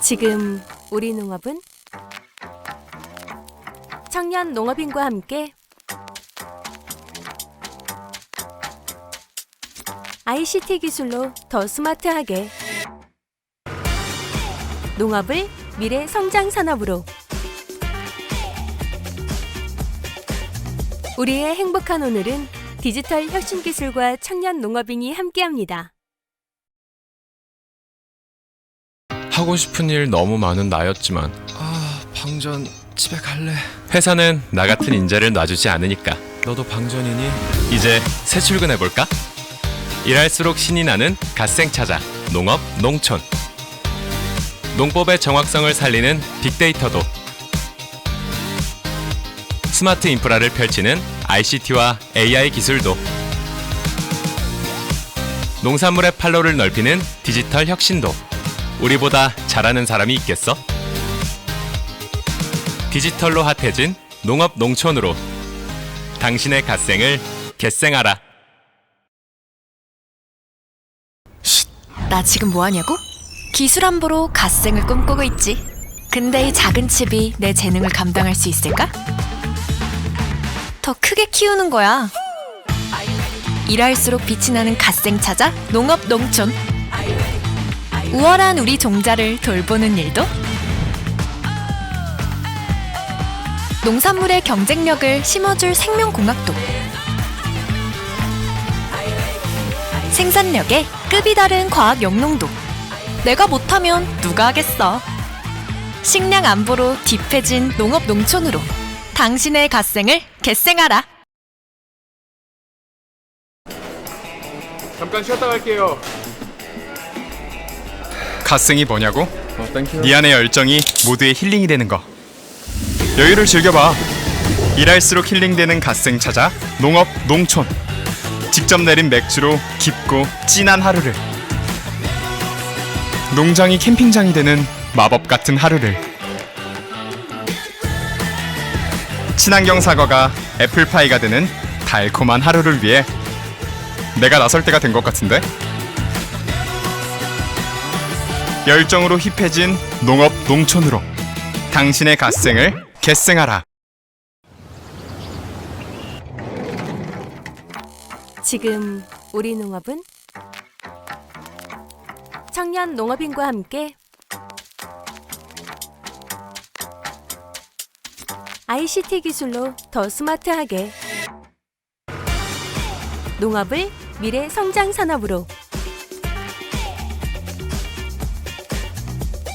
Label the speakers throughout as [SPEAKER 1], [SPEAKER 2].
[SPEAKER 1] 지금 우리 농업은 청년 농업인과 함께 ICT 기술로 더 스마트하게 농업을 미래 성장 산업으로 우리의 행복한 오늘은 디지털 혁신 기술과 청년 농업인이 함께합니다.
[SPEAKER 2] 하고 싶은 일 너무 많은 나였지만 방전 집에 갈래. 회사는 나 같은 인재를 놔주지 않으니까 너도 방전이니? 이제 새 출근해볼까? 일할수록 신이 나는 갓생 찾아 농업, 농촌. 농법의 정확성을 살리는 빅데이터도 스마트 인프라를 펼치는 ICT와 AI 기술도 농산물의 판로를 넓히는 디지털 혁신도 우리보다 잘하는 사람이 있겠어? 디지털로 핫해진 농업 농촌으로 당신의 갓생을 겟생하라.
[SPEAKER 3] 나 지금 뭐하냐고? 기술 안보로 갓생을 꿈꾸고 있지. 근데 이 작은 칩이 내 재능을 감당할 수 있을까? 더 크게 키우는 거야. 일할수록 빛이 나는 갓생 찾아 농업 농촌. 우월한 우리 종자를 돌보는 일도 농산물의 경쟁력을 심어줄 생명공학도 생산력에 급이 다른 과학 영농도 내가 못하면 누가 하겠어. 식량 안보로 딥해진 농업 농촌으로 당신의 갓생을 겟생하라.
[SPEAKER 2] 잠깐 쉬었다 갈게요. 갓생이 뭐냐고? 네 안의 열정이 모두의 힐링이 되는 거. 여유를 즐겨봐. 일할수록 힐링되는 갓생 찾아 농업 농촌. 직접 내린 맥주로 깊고 진한 하루를. 농장이 캠핑장이 되는 마법 같은 하루를. 친환경 사과가 애플파이가 되는 달콤한 하루를 위해 내가 나설 때가 된 것 같은데? 열정으로 힙해진 농업 농촌으로 당신의 갓생을 겟생하라.
[SPEAKER 1] 지금 우리 농업은 청년 농업인과 함께 ICT 기술로 더 스마트하게 농업을 미래 성장 산업으로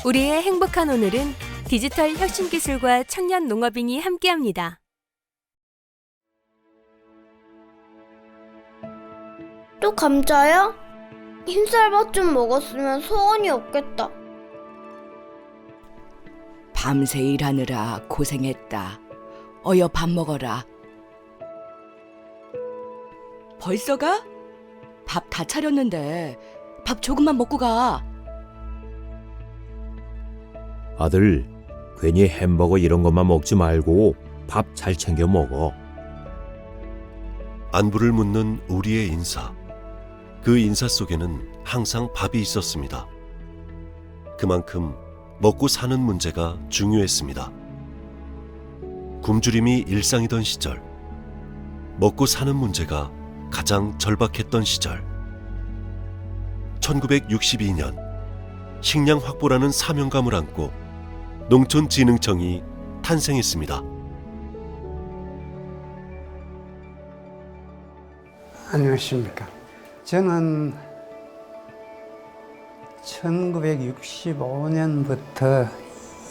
[SPEAKER 1] 우리의 행복한 오늘은 디지털 혁신 기술과 청년 농업인이 함께합니다.
[SPEAKER 4] 또 감자야? 흰쌀밥 좀 먹었으면 소원이 없겠다.
[SPEAKER 5] 밤새 일하느라 고생했다. 어여 밥 먹어라. 벌써 가? 밥 다 차렸는데 밥 조금만 먹고 가.
[SPEAKER 6] 아들, 괜히 햄버거 이런 것만 먹지 말고 밥 잘 챙겨 먹어.
[SPEAKER 7] 안부를 묻는 우리의 인사. 그 인사 속에는 항상 밥이 있었습니다. 그만큼 먹고 사는 문제가 중요했습니다. 굶주림이 일상이던 시절, 먹고 사는 문제가 가장 절박했던 시절. 1962년 식량 확보라는 사명감을 안고 농촌진흥청이 탄생했습니다.
[SPEAKER 8] 안녕하십니까. 저는 1965년부터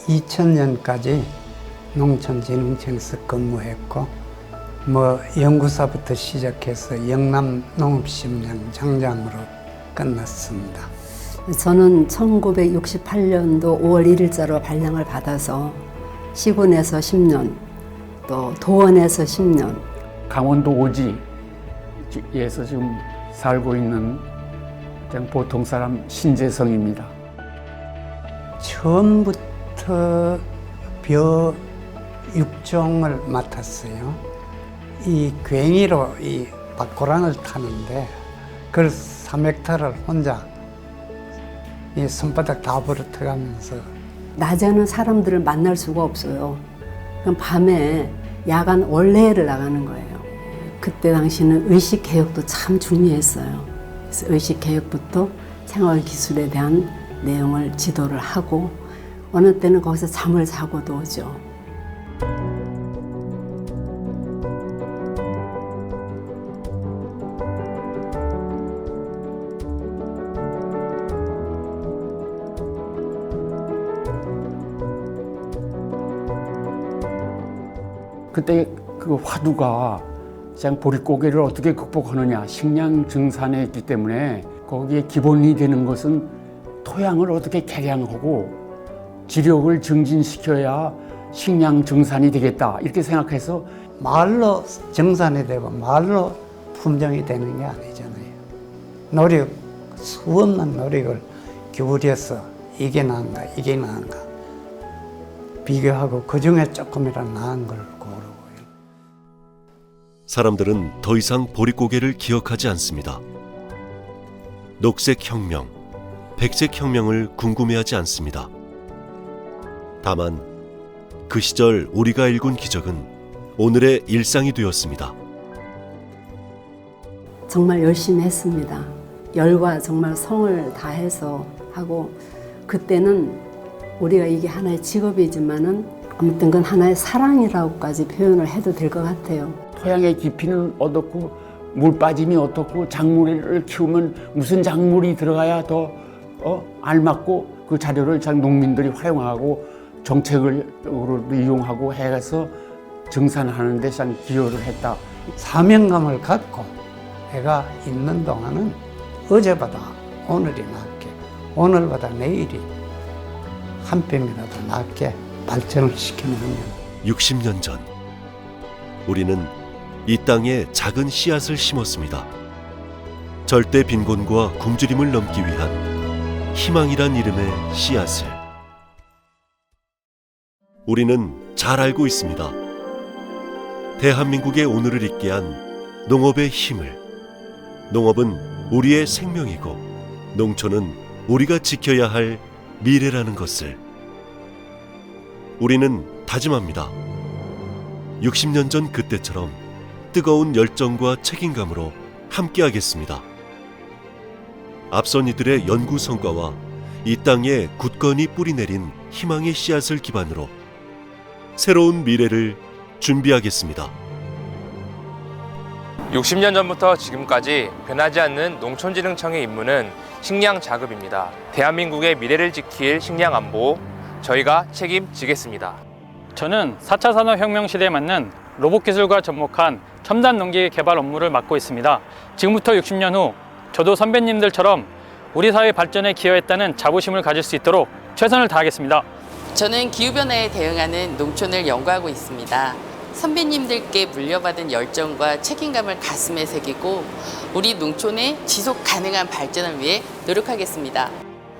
[SPEAKER 8] 2000년까지 농촌진흥청에서 근무했고 연구사부터 시작해서 영남농업식량장장으로 끝났습니다.
[SPEAKER 9] 저는 1968년도 5월 1일자로 발령을 받아서 시군에서 10년, 또 도원에서 10년.
[SPEAKER 10] 강원도 오지에서 지금 살고 있는 그냥 보통 사람 신재성입니다.
[SPEAKER 8] 처음부터 벼 6종을 맡았어요. 이 괭이로 이 밭고랑을 타는데 그걸 3헥타를 혼자 이 손바닥 다 부러뜨가면서
[SPEAKER 9] 낮에는 사람들을 만날 수가 없어요. 그럼 밤에 야간 원래를 나가는 거예요. 그때 당시는 의식 개혁도 참 중요했어요. 그래서 의식 개혁부터 생활 기술에 대한 내용을 지도를 하고 어느 때는 거기서 잠을 자고도 오죠.
[SPEAKER 10] 그때 그 화두가 그냥 보릿고개를 어떻게 극복하느냐, 식량 증산에 있기 때문에 거기에 기본이 되는 것은 토양을 어떻게 개량하고 지력을 증진시켜야 식량 증산이 되겠다 이렇게 생각해서
[SPEAKER 8] 말로 정산이 되고 말로 품종이 되는 게 아니잖아요. 수없는 노력을 기울여서 이게 나은가 이게 나은가 비교하고 그중에 조금이라도 나은 걸 고르고.
[SPEAKER 7] 사람들은 더 이상 보릿고개를 기억하지 않습니다. 녹색 혁명, 백색 혁명을 궁금해하지 않습니다. 다만 그 시절 우리가 일군 기적은 오늘의 일상이 되었습니다.
[SPEAKER 9] 정말 열심히 했습니다. 열과 정말 성을 다해서 하고 그때는 우리가 이게 하나의 직업이지만은 아무튼 그건 하나의 사랑이라고까지 표현을 해도 될 것 같아요.
[SPEAKER 10] 토양의 깊이는 어떻고 물 빠짐이 어떻고 작물을 키우면 무슨 작물이 들어가야 더 알맞고 그 자료를 참 농민들이 활용하고 정책으로 이용하고 해서 증산하는 데 참 기여를 했다.
[SPEAKER 8] 사명감을 갖고 해가 있는 동안은 어제보다 오늘이 낫게, 오늘보다 내일이 한 뼘이라도 낫게 발전을 시키는 거예요.
[SPEAKER 7] 60년 전 우리는 이 땅에 작은 씨앗을 심었습니다. 절대 빈곤과 굶주림을 넘기 위한 희망이란 이름의 씨앗을. 우리는 잘 알고 있습니다. 대한민국의 오늘을 있게 한 농업의 힘을. 농업은 우리의 생명이고 농촌은 우리가 지켜야 할 미래라는 것을. 우리는 다짐합니다. 60년 전 그때처럼 뜨거운 열정과 책임감으로 함께하겠습니다. 앞선 이들의 연구 성과와 이 땅에 굳건히 뿌리내린 희망의 씨앗을 기반으로 새로운 미래를 준비하겠습니다.
[SPEAKER 11] 60년 전부터 지금까지 변하지 않는 농촌진흥청의 임무는 식량 자급입니다. 대한민국의 미래를 지킬 식량 안보, 저희가 책임지겠습니다.
[SPEAKER 12] 저는 4차 산업혁명 시대에 맞는 로봇 기술과 접목한 첨단 농기 개발 업무를 맡고 있습니다. 지금부터 60년 후 저도 선배님들처럼 우리 사회 발전에 기여했다는 자부심을 가질 수 있도록 최선을 다하겠습니다.
[SPEAKER 13] 저는 기후변화에 대응하는 농촌을 연구하고 있습니다. 선배님들께 물려받은 열정과 책임감을 가슴에 새기고 우리 농촌의 지속 가능한 발전을 위해 노력하겠습니다.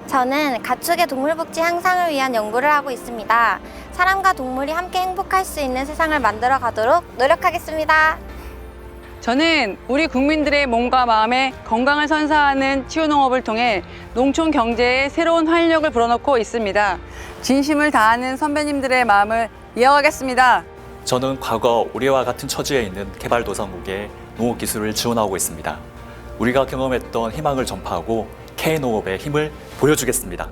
[SPEAKER 4] 저는 가축의 동물복지 향상을 위한 연구를 하고 있습니다. 사람과 동물이 함께 행복할 수 있는 세상을 만들어 가도록 노력하겠습니다.
[SPEAKER 14] 저는 우리 국민들의 몸과 마음에 건강을 선사하는 치유농업을 통해 농촌 경제에 새로운 활력을 불어넣고 있습니다. 진심을 다하는 선배님들의 마음을 이어가겠습니다.
[SPEAKER 15] 저는 과거 우리와 같은 처지에 있는 개발도상국에 농업기술을 지원하고 있습니다. 우리가 경험했던 희망을 전파하고 K농업의 힘을 보여주겠습니다.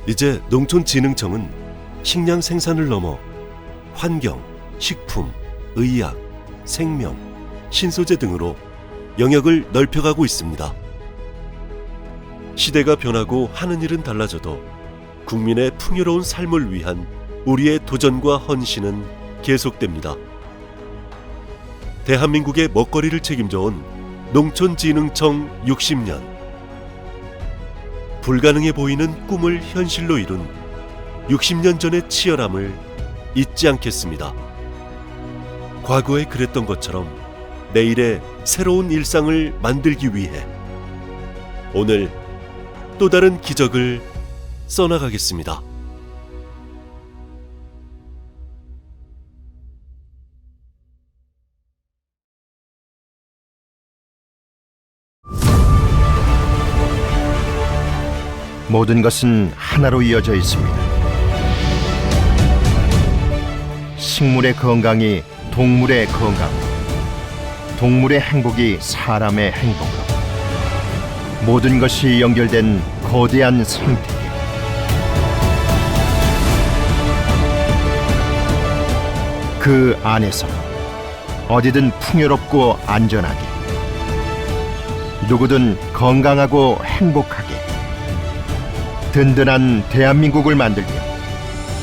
[SPEAKER 7] 이제 농촌진흥청은 식량 생산을 넘어 환경, 식품, 의학, 생명, 신소재 등으로 영역을 넓혀가고 있습니다. 시대가 변하고 하는 일은 달라져도 국민의 풍요로운 삶을 위한 우리의 도전과 헌신은 계속됩니다. 대한민국의 먹거리를 책임져온 농촌진흥청 60년. 불가능해 보이는 꿈을 현실로 이룬 60년 전의 치열함을 잊지 않겠습니다. 과거에 그랬던 것처럼 내일의 새로운 일상을 만들기 위해 오늘 또 다른 기적을 써나가겠습니다.
[SPEAKER 16] 모든 것은 하나로 이어져 있습니다. 식물의 건강이 동물의 건강으로, 동물의 행복이 사람의 행복으로, 모든 것이 연결된 거대한 생태계. 그 안에서 어디든 풍요롭고 안전하게, 누구든 건강하고 행복하게, 든든한 대한민국을 만들며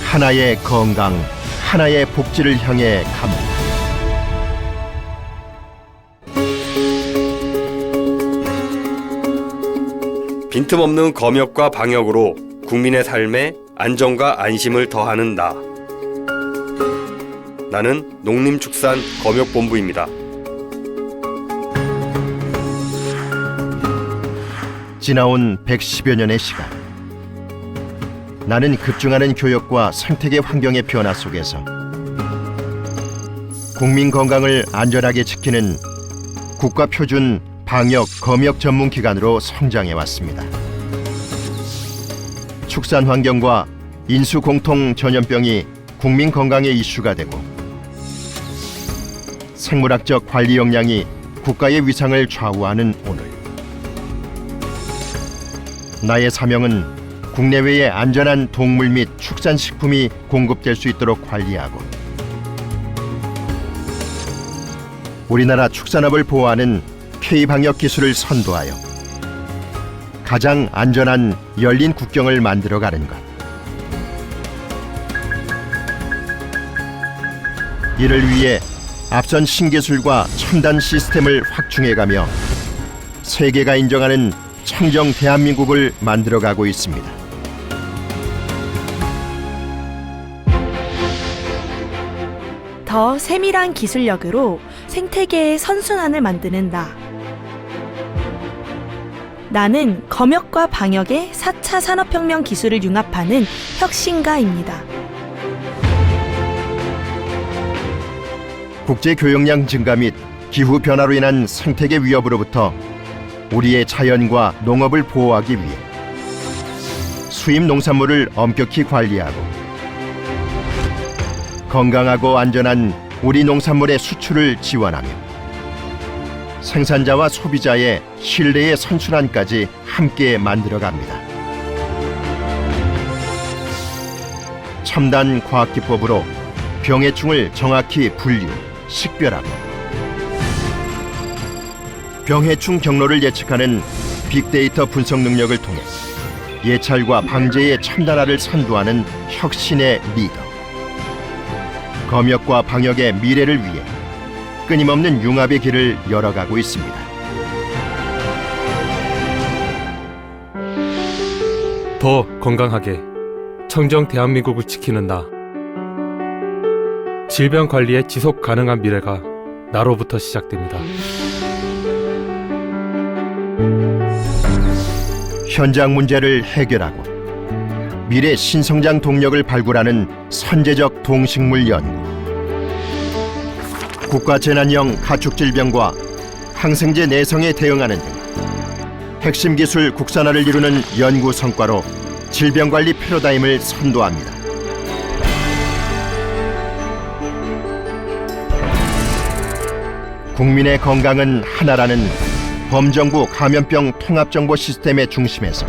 [SPEAKER 16] 하나의 건강, 하나의 복지를 향해 갑니다.
[SPEAKER 17] 빈틈없는 검역과 방역으로 국민의 삶에 안정과 안심을 더하는 나. 나는 농림축산검역본부입니다.
[SPEAKER 16] 지나온 110여 년의 시간, 나는 급증하는 교육과 생태계 환경의 변화 속에서 국민 건강을 안전하게 지키는 국가 표준 방역 검역 전문 기관으로 성장해 왔습니다. 축산 환경과 인수 공통 전염병이 국민 건강의 이슈가 되고, 생물학적 관리 역량이 국가의 위상을 좌우하는 오늘, 나의 사명은 국내외에 안전한 동물 및 축산식품이 공급될 수 있도록 관리하고, 우리나라 축산업을 보호하는 K방역 기술을 선도하여 가장 안전한 열린 국경을 만들어가는 것. 이를 위해 앞선 신기술과 첨단 시스템을 확충해가며 세계가 인정하는 청정 대한민국을 만들어가고 있습니다.
[SPEAKER 18] 더 세밀한 기술력으로 생태계의 선순환을 만드는 나. 나는 검역과 방역의 4차 산업혁명 기술을 융합하는 혁신가입니다.
[SPEAKER 16] 국제 교역량 증가 및 기후 변화로 인한 생태계 위협으로부터 우리의 자연과 농업을 보호하기 위해 수입 농산물을 엄격히 관리하고, 건강하고 안전한 우리 농산물의 수출을 지원하며 생산자와 소비자의 신뢰의 선순환까지 함께 만들어갑니다. 첨단 과학기법으로 병해충을 정확히 분류, 식별하고, 병해충 경로를 예측하는 빅데이터 분석 능력을 통해 예찰과 방제의 첨단화를 선도하는 혁신의 리더. 검역과 방역의 미래를 위해 끊임없는 융합의 길을 열어가고 있습니다.
[SPEAKER 19] 더 건강하게 청정 대한민국을 지키는 나. 질병 관리의 지속 가능한 미래가 나로부터 시작됩니다.
[SPEAKER 16] 현장 문제를 해결하고 미래 신성장 동력을 발굴하는 선제적 동식물 연구, 국가 재난형 가축질병과 항생제 내성에 대응하는 등 핵심 기술 국산화를 이루는 연구 성과로 질병관리 패러다임을 선도합니다. 국민의 건강은 하나라는 범정부 감염병 통합정보 시스템의 중심에서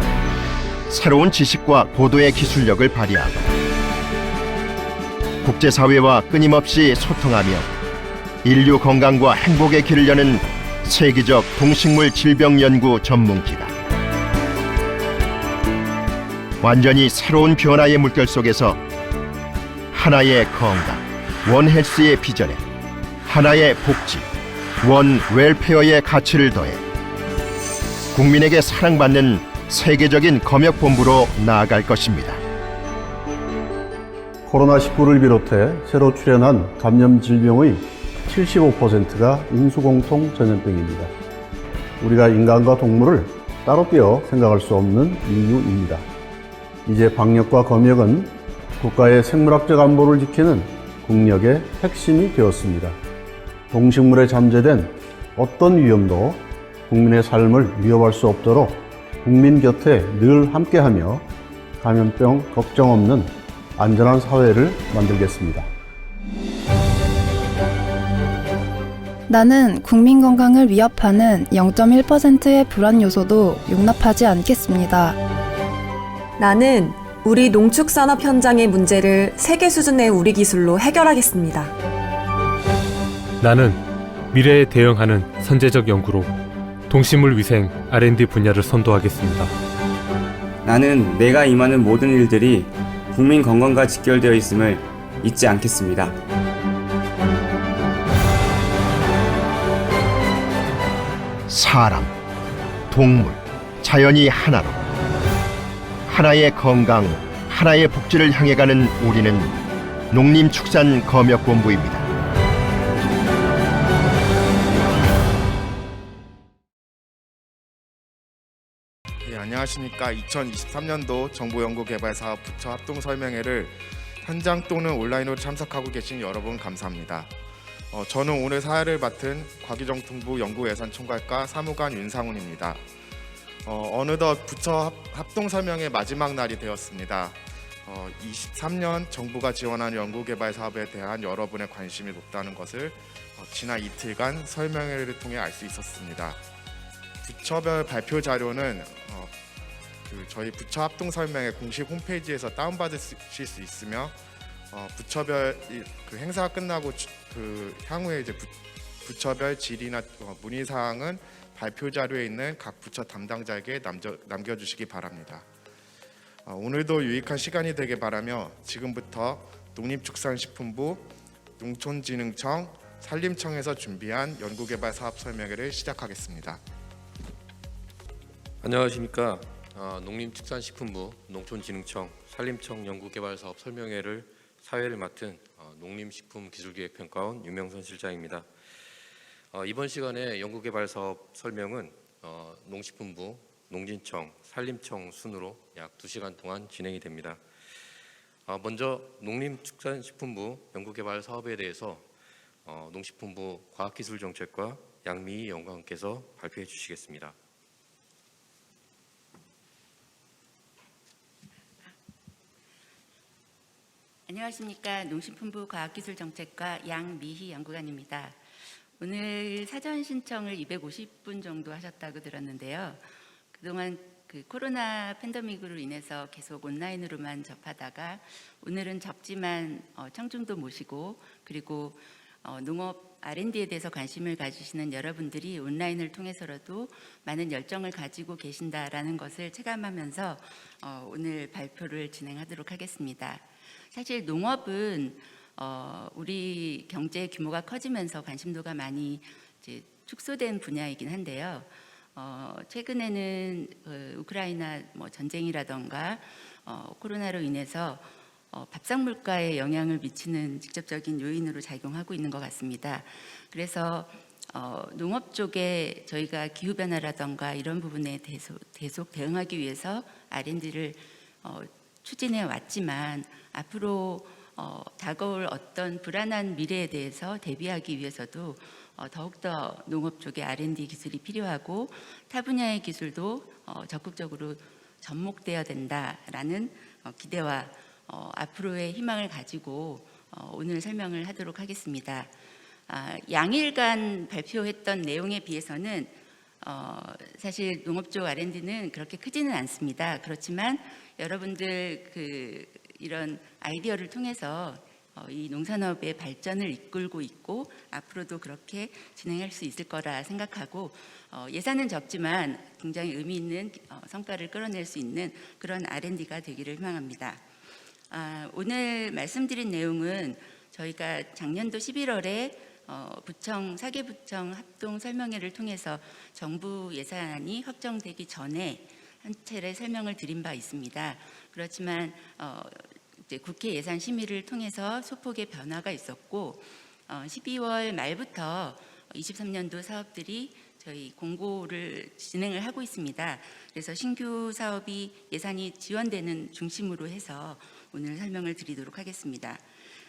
[SPEAKER 16] 새로운 지식과 고도의 기술력을 발휘하고 국제사회와 끊임없이 소통하며 인류 건강과 행복의 길을 여는 세계적 동식물 질병 연구 전문기관. 완전히 새로운 변화의 물결 속에서 하나의 건강, 원 헬스의 비전에 하나의 복지, 원 웰페어의 가치를 더해 국민에게 사랑받는 세계적인 검역본부로 나아갈 것입니다.
[SPEAKER 20] 코로나19를 비롯해 새로 출현한 감염 질병의 75%가 인수공통 전염병입니다. 우리가 인간과 동물을 따로 떼어 생각할 수 없는 인류입니다. 이제 방역과 검역은 국가의 생물학적 안보를 지키는 국력의 핵심이 되었습니다. 동식물에 잠재된 어떤 위험도 국민의 삶을 위협할 수 없도록 국민 곁에 늘 함께하며 감염병 걱정 없는 안전한 사회를 만들겠습니다.
[SPEAKER 21] 나는 국민 건강을 위협하는 0.1%의 불안 요소도 용납하지 않겠습니다.
[SPEAKER 22] 나는 우리 농축산업 현장의 문제를 세계 수준의 우리 기술로 해결하겠습니다.
[SPEAKER 19] 나는 미래에 대응하는 선제적 연구로 동식물 위생 R&D 분야를 선도하겠습니다.
[SPEAKER 23] 나는 내가 임하는 모든 일들이 국민 건강과 직결되어 있음을 잊지 않겠습니다.
[SPEAKER 16] 사람, 동물, 자연이 하나로 하나의 건강, 하나의 복지를 향해 가는 우리는 농림축산검역본부입니다.
[SPEAKER 24] 네, 안녕하십니까. 2023년도 정보연구개발사업 부처 합동설명회를 현장 또는 온라인으로 참석하고 계신 여러분 감사합니다. 저는 오늘 사회를 맡은 과기정통부 연구예산총괄과 사무관 윤상훈입니다. 어느덧 부처 합동설명회 마지막 날이 되었습니다. 23년 정부가 지원한 연구개발 사업에 대한 여러분의 관심이 높다는 것을 지난 이틀간 설명회를 통해 알 수 있었습니다. 부처별 발표 자료는 저희 부처 합동설명회 공식 홈페이지에서 다운받으실 수 있으며 부처별 그 행사가 끝나고 향후에 이제 부처별 질의나 문의 사항은 발표 자료에 있는 각 부처 담당자에게 남겨주시기 바랍니다. 오늘도 유익한 시간이 되길 바라며 지금부터 농림축산식품부, 농촌진흥청, 산림청에서 준비한 연구개발 사업 설명회를 시작하겠습니다.
[SPEAKER 25] 안녕하십니까. 농림축산식품부, 농촌진흥청, 산림청 연구개발사업 설명회를 사회를 맡은 농림식품기술기획평가원 유명선 실장입니다. 이번 시간에 연구개발사업 설명은 농식품부, 농진청, 산림청 순으로 약 2시간 동안 진행이 됩니다. 먼저 농림축산식품부 연구개발사업에 대해서 농식품부 과학기술정책과 양미희 연구관께서 발표해 주시겠습니다.
[SPEAKER 26] 안녕하십니까. 농식품부 과학기술정책과 양미희 연구관입니다. 오늘 사전 신청을 250분 정도 하셨다고 들었는데요. 그동안 코로나 팬데믹으로 인해서 계속 온라인으로만 접하다가 오늘은 적지만 청중도 모시고 그리고 농업 R&D에 대해서 관심을 가지시는 여러분들이 온라인을 통해서라도 많은 열정을 가지고 계신다라는 것을 체감하면서 오늘 발표를 진행하도록 하겠습니다. 사실 농업은 우리 경제 규모가 커지면서 관심도가 많이 이제 축소된 분야이긴 한데요. 최근에는 우크라이나 전쟁이라던가 코로나로 인해서 밥상 물가에 영향을 미치는 직접적인 요인으로 작용하고 있는 것 같습니다. 그래서 농업 쪽에 저희가 기후 변화라던가 이런 부분에 계속 대응하기 위해서 R&D를 추진해 왔지만 앞으로 다가올 어떤 불안한 미래에 대해서 대비하기 위해서도 더욱더 농업 쪽의 R&D 기술이 필요하고 타 분야의 기술도 적극적으로 접목되어야 된다라는 기대와 앞으로의 희망을 가지고 오늘 설명을 하도록 하겠습니다. 양일간 발표했던 내용에 비해서는 사실 농업 쪽 R&D는 그렇게 크지는 않습니다. 그렇지만 여러분들 이런 아이디어를 통해서 이 농산업의 발전을 이끌고 있고 앞으로도 그렇게 진행할 수 있을 거라 생각하고 예산은 적지만 굉장히 의미 있는 성과를 끌어낼 수 있는 그런 R&D가 되기를 희망합니다. 오늘 말씀드린 내용은 저희가 작년도 11월에 부청, 사개부청 합동 설명회를 통해서 정부 예산안이 확정되기 전에 한 차례 설명을 드린 바 있습니다. 그렇지만 이제 국회 예산 심의를 통해서 소폭의 변화가 있었고 12월 말부터 23년도 사업들이 저희 공고를 진행을 하고 있습니다. 그래서 신규 사업이 예산이 지원되는 중심으로 해서 오늘 설명을 드리도록 하겠습니다.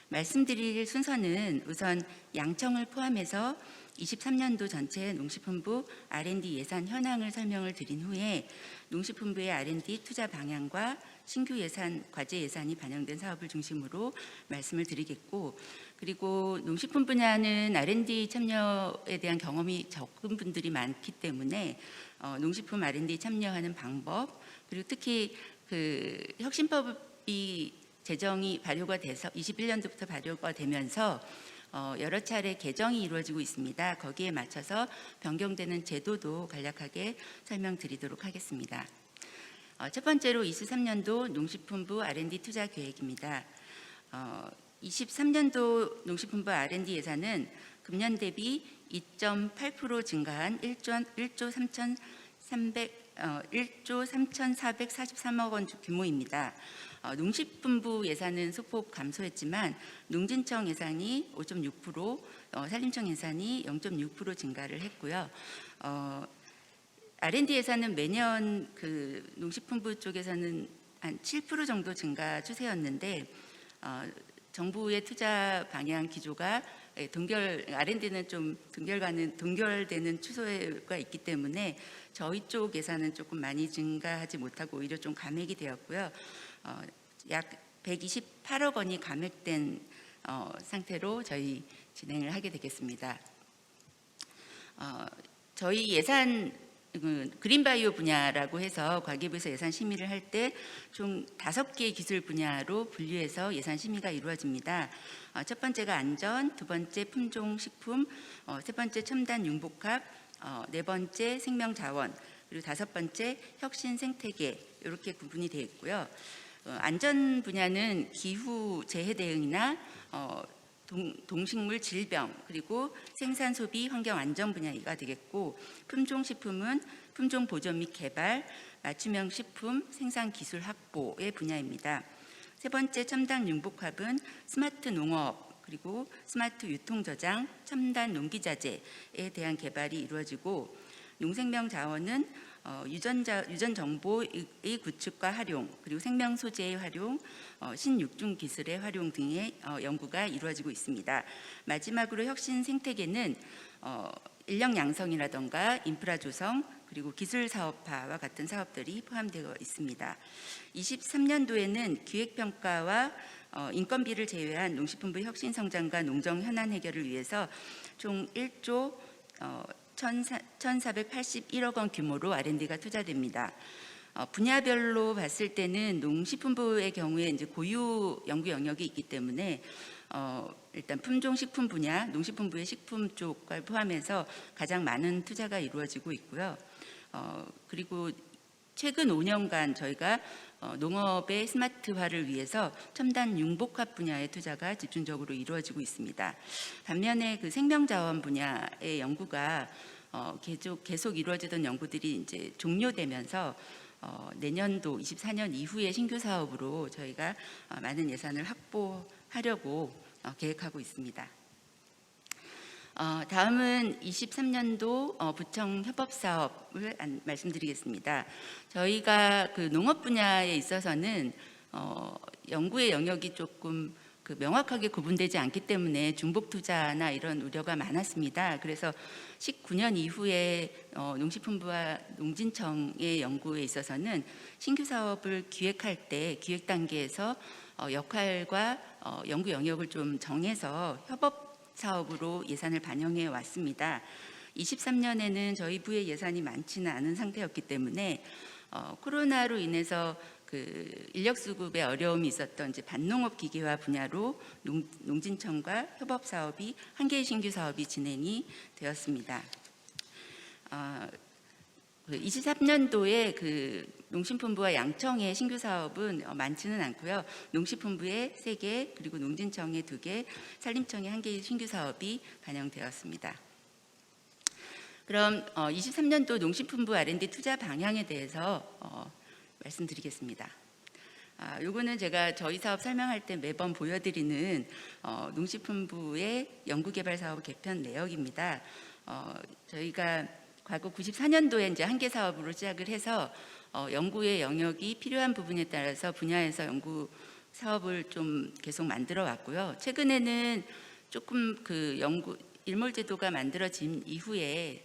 [SPEAKER 26] 말씀드릴 순서는 우선 양청을 포함해서 23년도 전체 농식품부 R&D 예산 현황을 설명을 드린 후에 농식품부의 R&D 투자 방향과 신규 예산, 과제 예산이 반영된 사업을 중심으로 말씀을 드리겠고, 그리고 농식품 분야는 R&D 참여에 대한 경험이 적은 분들이 많기 때문에 농식품 R&D 참여하는 방법, 그리고 특히 그 혁신법이 제정이 발효가 돼서 21년도부터 발효가 되면서 여러 차례 개정이 이루어지고 있습니다. 거기에 맞춰서 변경되는 제도도 간략하게 설명드리도록 하겠습니다. 첫 번째로 23년도 농식품부 R&D 투자 계획입니다. 23년도 농식품부 R&D 예산은 금년 대비 2.8% 증가한 1조 3,443억 원 규모입니다. 농식품부 예산은 소폭 감소했지만 농진청 예산이 5.6%, 산림청 예산이 0.6% 증가를 했고요. R&D 예산은 매년 그 농식품부 쪽에서는 한 7% 정도 증가 추세였는데 정부의 투자 방향 기조가 R&D는 좀 동결되는 추세가 있기 때문에 저희 쪽 예산은 조금 많이 증가하지 못하고 오히려 좀 감액이 되었고요. 약 128억 원이 감액된 상태로 저희 진행을 하게 되겠습니다. 저희 예산 그린바이오 분야라고 해서 과기부에서 예산 심의를 할 때 총 5개의 기술 분야로 분류해서 예산 심의가 이루어집니다. 첫 번째가 안전, 두 번째 품종식품, 세 번째 첨단 융복합, 네 번째 생명자원, 그리고 다섯 번째 혁신 생태계, 이렇게 구분이 되어 있고요. 안전 분야는 기후 재해 대응이나 동식물 질병, 그리고 생산 소비 환경 안전 분야가 되겠고, 품종식품은 품종 보존 및 개발, 맞춤형 식품 생산 기술 확보의 분야입니다. 세 번째 첨단 융복합은 스마트 농업, 그리고 스마트 유통 저장, 첨단 농기자재에 대한 개발이 이루어지고, 농생명 자원은 유전 정보의 구축과 활용, 그리고 생명 소재의 활용, 신육중 기술의 활용 등의 연구가 이루어지고 있습니다. 마지막으로 혁신 생태계는 인력 양성이라던가 인프라 조성, 그리고 기술 사업화와 같은 사업들이 포함되어 있습니다. 23년도에는 기획평가와 인건비를 제외한 농식품부 혁신 성장과 농정 현안 해결을 위해서 총 1조 1,481억 원 규모로 R&D가 투자됩니다. 분야별로 봤을 때는 농식품부의 경우에 이제 고유 연구 영역이 있기 때문에 일단 품종식품 분야, 농식품부의 식품 쪽을 포함해서 가장 많은 투자가 이루어지고 있고요. 그리고 최근 5년간 저희가 농업의 스마트화를 위해서 첨단 융복합 분야의 투자가 집중적으로 이루어지고 있습니다. 반면에 그 생명자원 분야의 연구가 계속 이루어지던 연구들이 이제 종료되면서 내년도 24년 이후의 신규 사업으로 저희가 많은 예산을 확보하려고 계획하고 있습니다. 다음은 23년도 부청 협업 사업을 말씀드리겠습니다. 저희가 그 농업 분야에 있어서는 연구의 영역이 조금 명확하게 구분되지 않기 때문에 중복 투자나 이런 우려가 많았습니다. 그래서 19년 이후에 농식품부와 농진청의 연구에 있어서는 신규 사업을 기획할 때 기획 단계에서 역할과 연구 영역을 좀 정해서 협업 사업으로 예산을 반영해 왔습니다. 23년에는 저희 부의 예산이 많지는 않은 상태였기 때문에 코로나로 인해서 그 인력 수급에 어려움이 있었던 이제 반농업 기계화 분야로 농진청과 협업 사업이 한 개의 신규 사업이 진행이 되었습니다. 23년도에 그 농식품부와 양청의 신규 사업은 많지는 않고요. 농식품부의 3개, 그리고 농진청의 2개, 산림청의 1개의 신규 사업이 반영되었습니다. 그럼 23년도 농식품부 R&D 투자 방향에 대해서 말씀드리겠습니다. 요거는 제가 저희 사업 설명할 때 매번 보여드리는 농식품부의 연구개발 사업 개편 내역입니다. 저희가 과거 94년도에 이제 한 개 사업으로 시작을 해서 연구의 영역이 필요한 부분에 따라서 분야에서 연구 사업을 좀 계속 만들어 왔고요. 최근에는 조금 그 일몰제도가 만들어진 이후에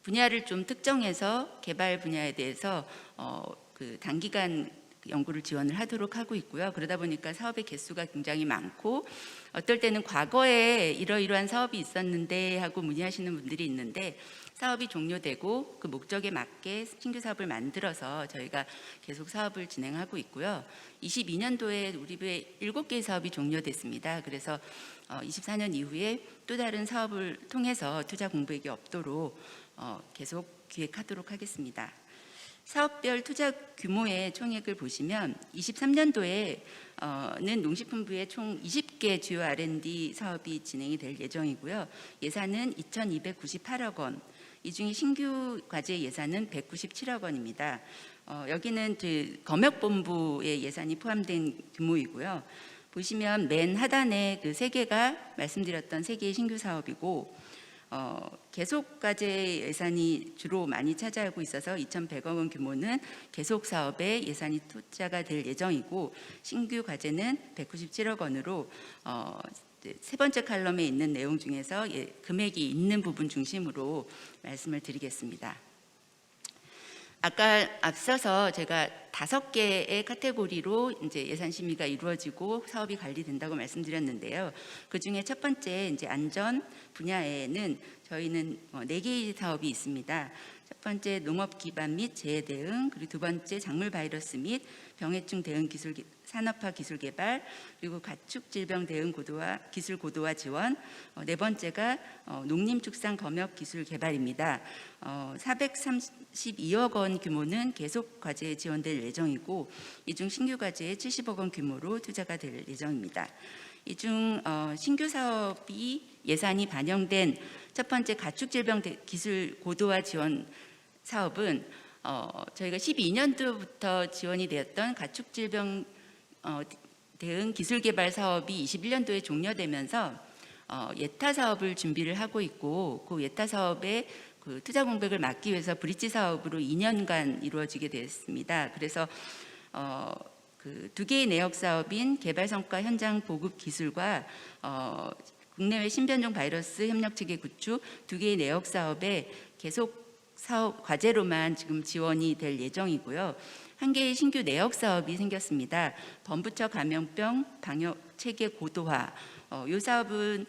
[SPEAKER 26] 분야를 좀 특정해서 개발 분야에 대해서 그 단기간 연구를 지원을 하도록 하고 있고요. 그러다 보니까 사업의 개수가 굉장히 많고 어떨 때는 과거에 이러이러한 사업이 있었는데 하고 문의하시는 분들이 있는데 사업이 종료되고 그 목적에 맞게 신규 사업을 만들어서 저희가 계속 사업을 진행하고 있고요. 22년도에 우리 부에 7개의 사업이 종료됐습니다. 그래서 24년 이후에 또 다른 사업을 통해서 투자 공백이 없도록 계속 기획하도록 하겠습니다. 사업별 투자 규모의 총액을 보시면 23년도에는 농식품부에 총 20개 주요 R&D 사업이 진행이 될 예정이고요. 예산은 2,298억 원, 이 중에 신규 과제 예산은 197억 원입니다. 여기는 검역본부의 예산이 포함된 규모이고요. 보시면 맨 하단에 그 3개가 말씀드렸던 3개의 신규 사업이고 계속 과제 예산이 주로 많이 차지하고 있어서 2,100억 원 규모는 계속 사업에 예산이 투자가 될 예정이고 신규 과제는 197억 원으로 세 번째 칼럼에 있는 내용 중에서 금액이 있는 부분 중심으로 말씀을 드리겠습니다. 아까 앞서서 제가 5개의 카테고리로 이제 예산 심의가 이루어지고 사업이 관리된다고 말씀드렸는데요. 그 중에 첫 번째 이제 안전 분야에는 저희는 4개의 사업이 있습니다. 첫 번째 농업 기반 및 재해 대응, 그리고 두 번째 작물 바이러스 및 병해충 대응 기술 산업화 기술 개발, 그리고 가축 질병 대응 기술 고도화 지원, 네 번째가 농림축산 검역 기술 개발입니다. 432억 원 규모는 계속 과제에 지원될 예정이고 이 중 신규 과제에 70억 원 규모로 투자가 될 예정입니다. 이 중 신규 사업이 예산이 반영된 첫 번째 가축 질병 기술 고도화 지원 사업은 저희가 12년도부터 지원이 되었던 가축 질병 대응 기술 개발 사업이 21년도에 종료되면서 예타 사업을 준비를 하고 있고 그 예타 사업의 그 투자 공백을 막기 위해서 브릿지 사업으로 2년간 이루어지게 됐습니다. 그래서 그 2개의 내역 사업인 개발 성과 현장 보급 기술과 국내외 신변종 바이러스 협력 체계 구축 2개의 내역 사업에 계속 사업 과제로만 지금 지원이 될 예정이고요. 한 개의 신규 내역 사업이 생겼습니다. 범부처 감염병 방역 체계 고도화. 이 사업은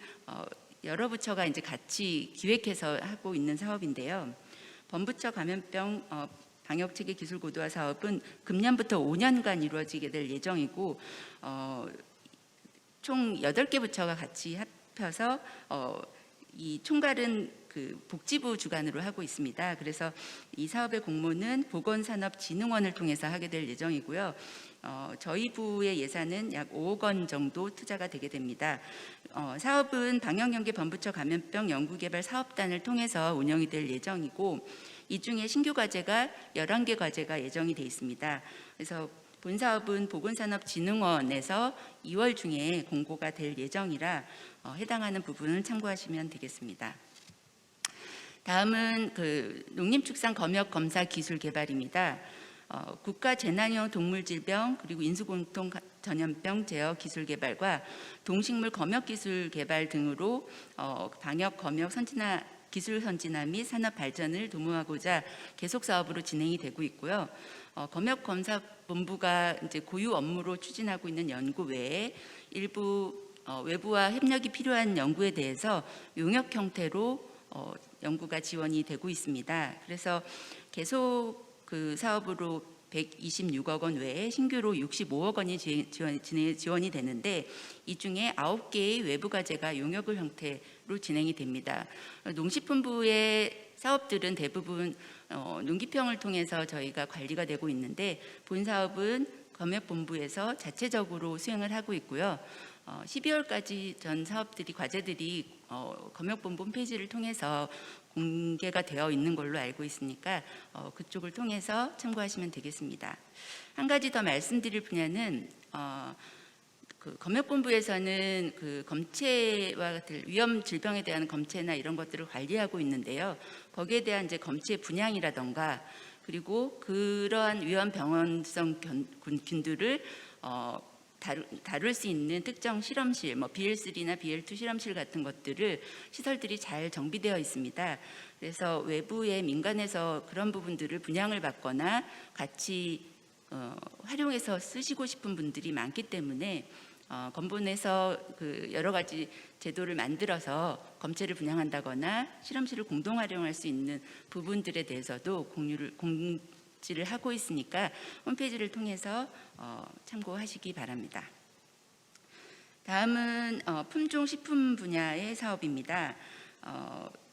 [SPEAKER 26] 여러 부처가 이제 같이 기획해서 하고 있는 사업인데요. 범부처 감염병 방역 체계 기술 고도화 사업은 금년부터 5년간 이루어지게 될 예정이고 총 8개 부처가 같이 합해서 이 총괄은 그 복지부 주관으로 하고 있습니다. 그래서 이 사업의 공모는 보건산업진흥원을 통해서 하게 될 예정이고요. 저희 부의 예산은 약 5억 원 정도 투자가 되게 됩니다. 사업은 방역연계 범부처 감염병 연구개발 사업단을 통해서 운영이 될 예정이고 이 중에 신규 과제가 11개 과제가 예정이 되어 있습니다. 그래서 본 사업은 보건산업진흥원에서 2월 중에 공고가 될 예정이라 해당하는 부분을 참고하시면 되겠습니다. 다음은 그 농림축산 검역 검사 기술 개발입니다. 국가 재난형 동물 질병 그리고 인수공통 전염병 제어 기술 개발과 동식물 검역 기술 개발 등으로 방역 검역 선진화 기술 선진화 및 산업 발전을 도모하고자 계속 사업으로 진행이 되고 있고요. 검역 검사 본부가 이제 고유 업무로 추진하고 있는 연구 외에 일부 외부와 협력이 필요한 연구에 대해서 용역 형태로 연구가 지원이 되고 있습니다. 그래서 계속 그 사업으로 126억 원 외에 신규로 65억 원이 지원이 되는데 이 중에 9개의 외부 과제가 용역 형태로 진행이 됩니다. 농식품부의 사업들은 대부분 농기평을 통해서 저희가 관리가 되고 있는데 본 사업은 검역본부에서 자체적으로 수행을 하고 있고요. 12월까지 전 사업들이 과제들이 검역본부 홈페이지를 통해서 공개가 되어 있는 걸로 알고 있으니까 그쪽을 통해서 참고하시면 되겠습니다. 한 가지 더 말씀드릴 분야는 그 검역본부에서는 그 검체와 같은 위험 질병에 대한 검체나 이런 것들을 관리하고 있는데요. 거기에 대한 이제 검체 분양이라던가 그리고 그러한 위험 병원성 균들을 다룰 수 있는 특정 실험실, 뭐 BL3나 BL2 실험실 같은 것들을 시설들이 잘 정비되어 있습니다. 그래서 외부의 민간에서 그런 부분들을 분양을 받거나 같이 활용해서 쓰시고 싶은 분들이 많기 때문에 건본에서 그 여러 가지 제도를 만들어서 검체를 분양한다거나 실험실을 공동 활용할 수 있는 부분들에 대해서도 공지를 하고 있으니까 홈페이지를 통해서 참고하시기 바랍니다. 다음은 품종 식품 분야의 사업입니다.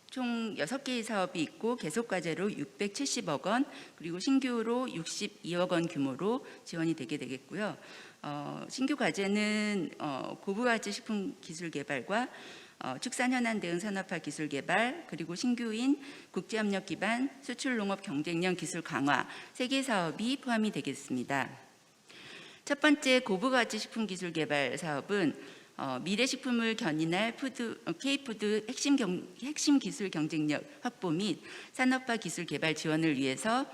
[SPEAKER 26] 총 6개의 사업이 있고 계속과제로 670억 원, 그리고 신규로 62억 원 규모로 지원이 되게 되겠고요. 신규 과제는 고부가치 식품 기술 개발과 축산 현안 대응 산업화 기술 개발, 그리고 신규인 국제협력 기반 수출 농업 경쟁력 기술 강화 3개 사업이 포함이 되겠습니다. 첫 번째 고부가치 식품 기술 개발 사업은 미래 식품을 견인할 K푸드 핵심 기술 경쟁력 확보 및 산업화 기술 개발 지원을 위해서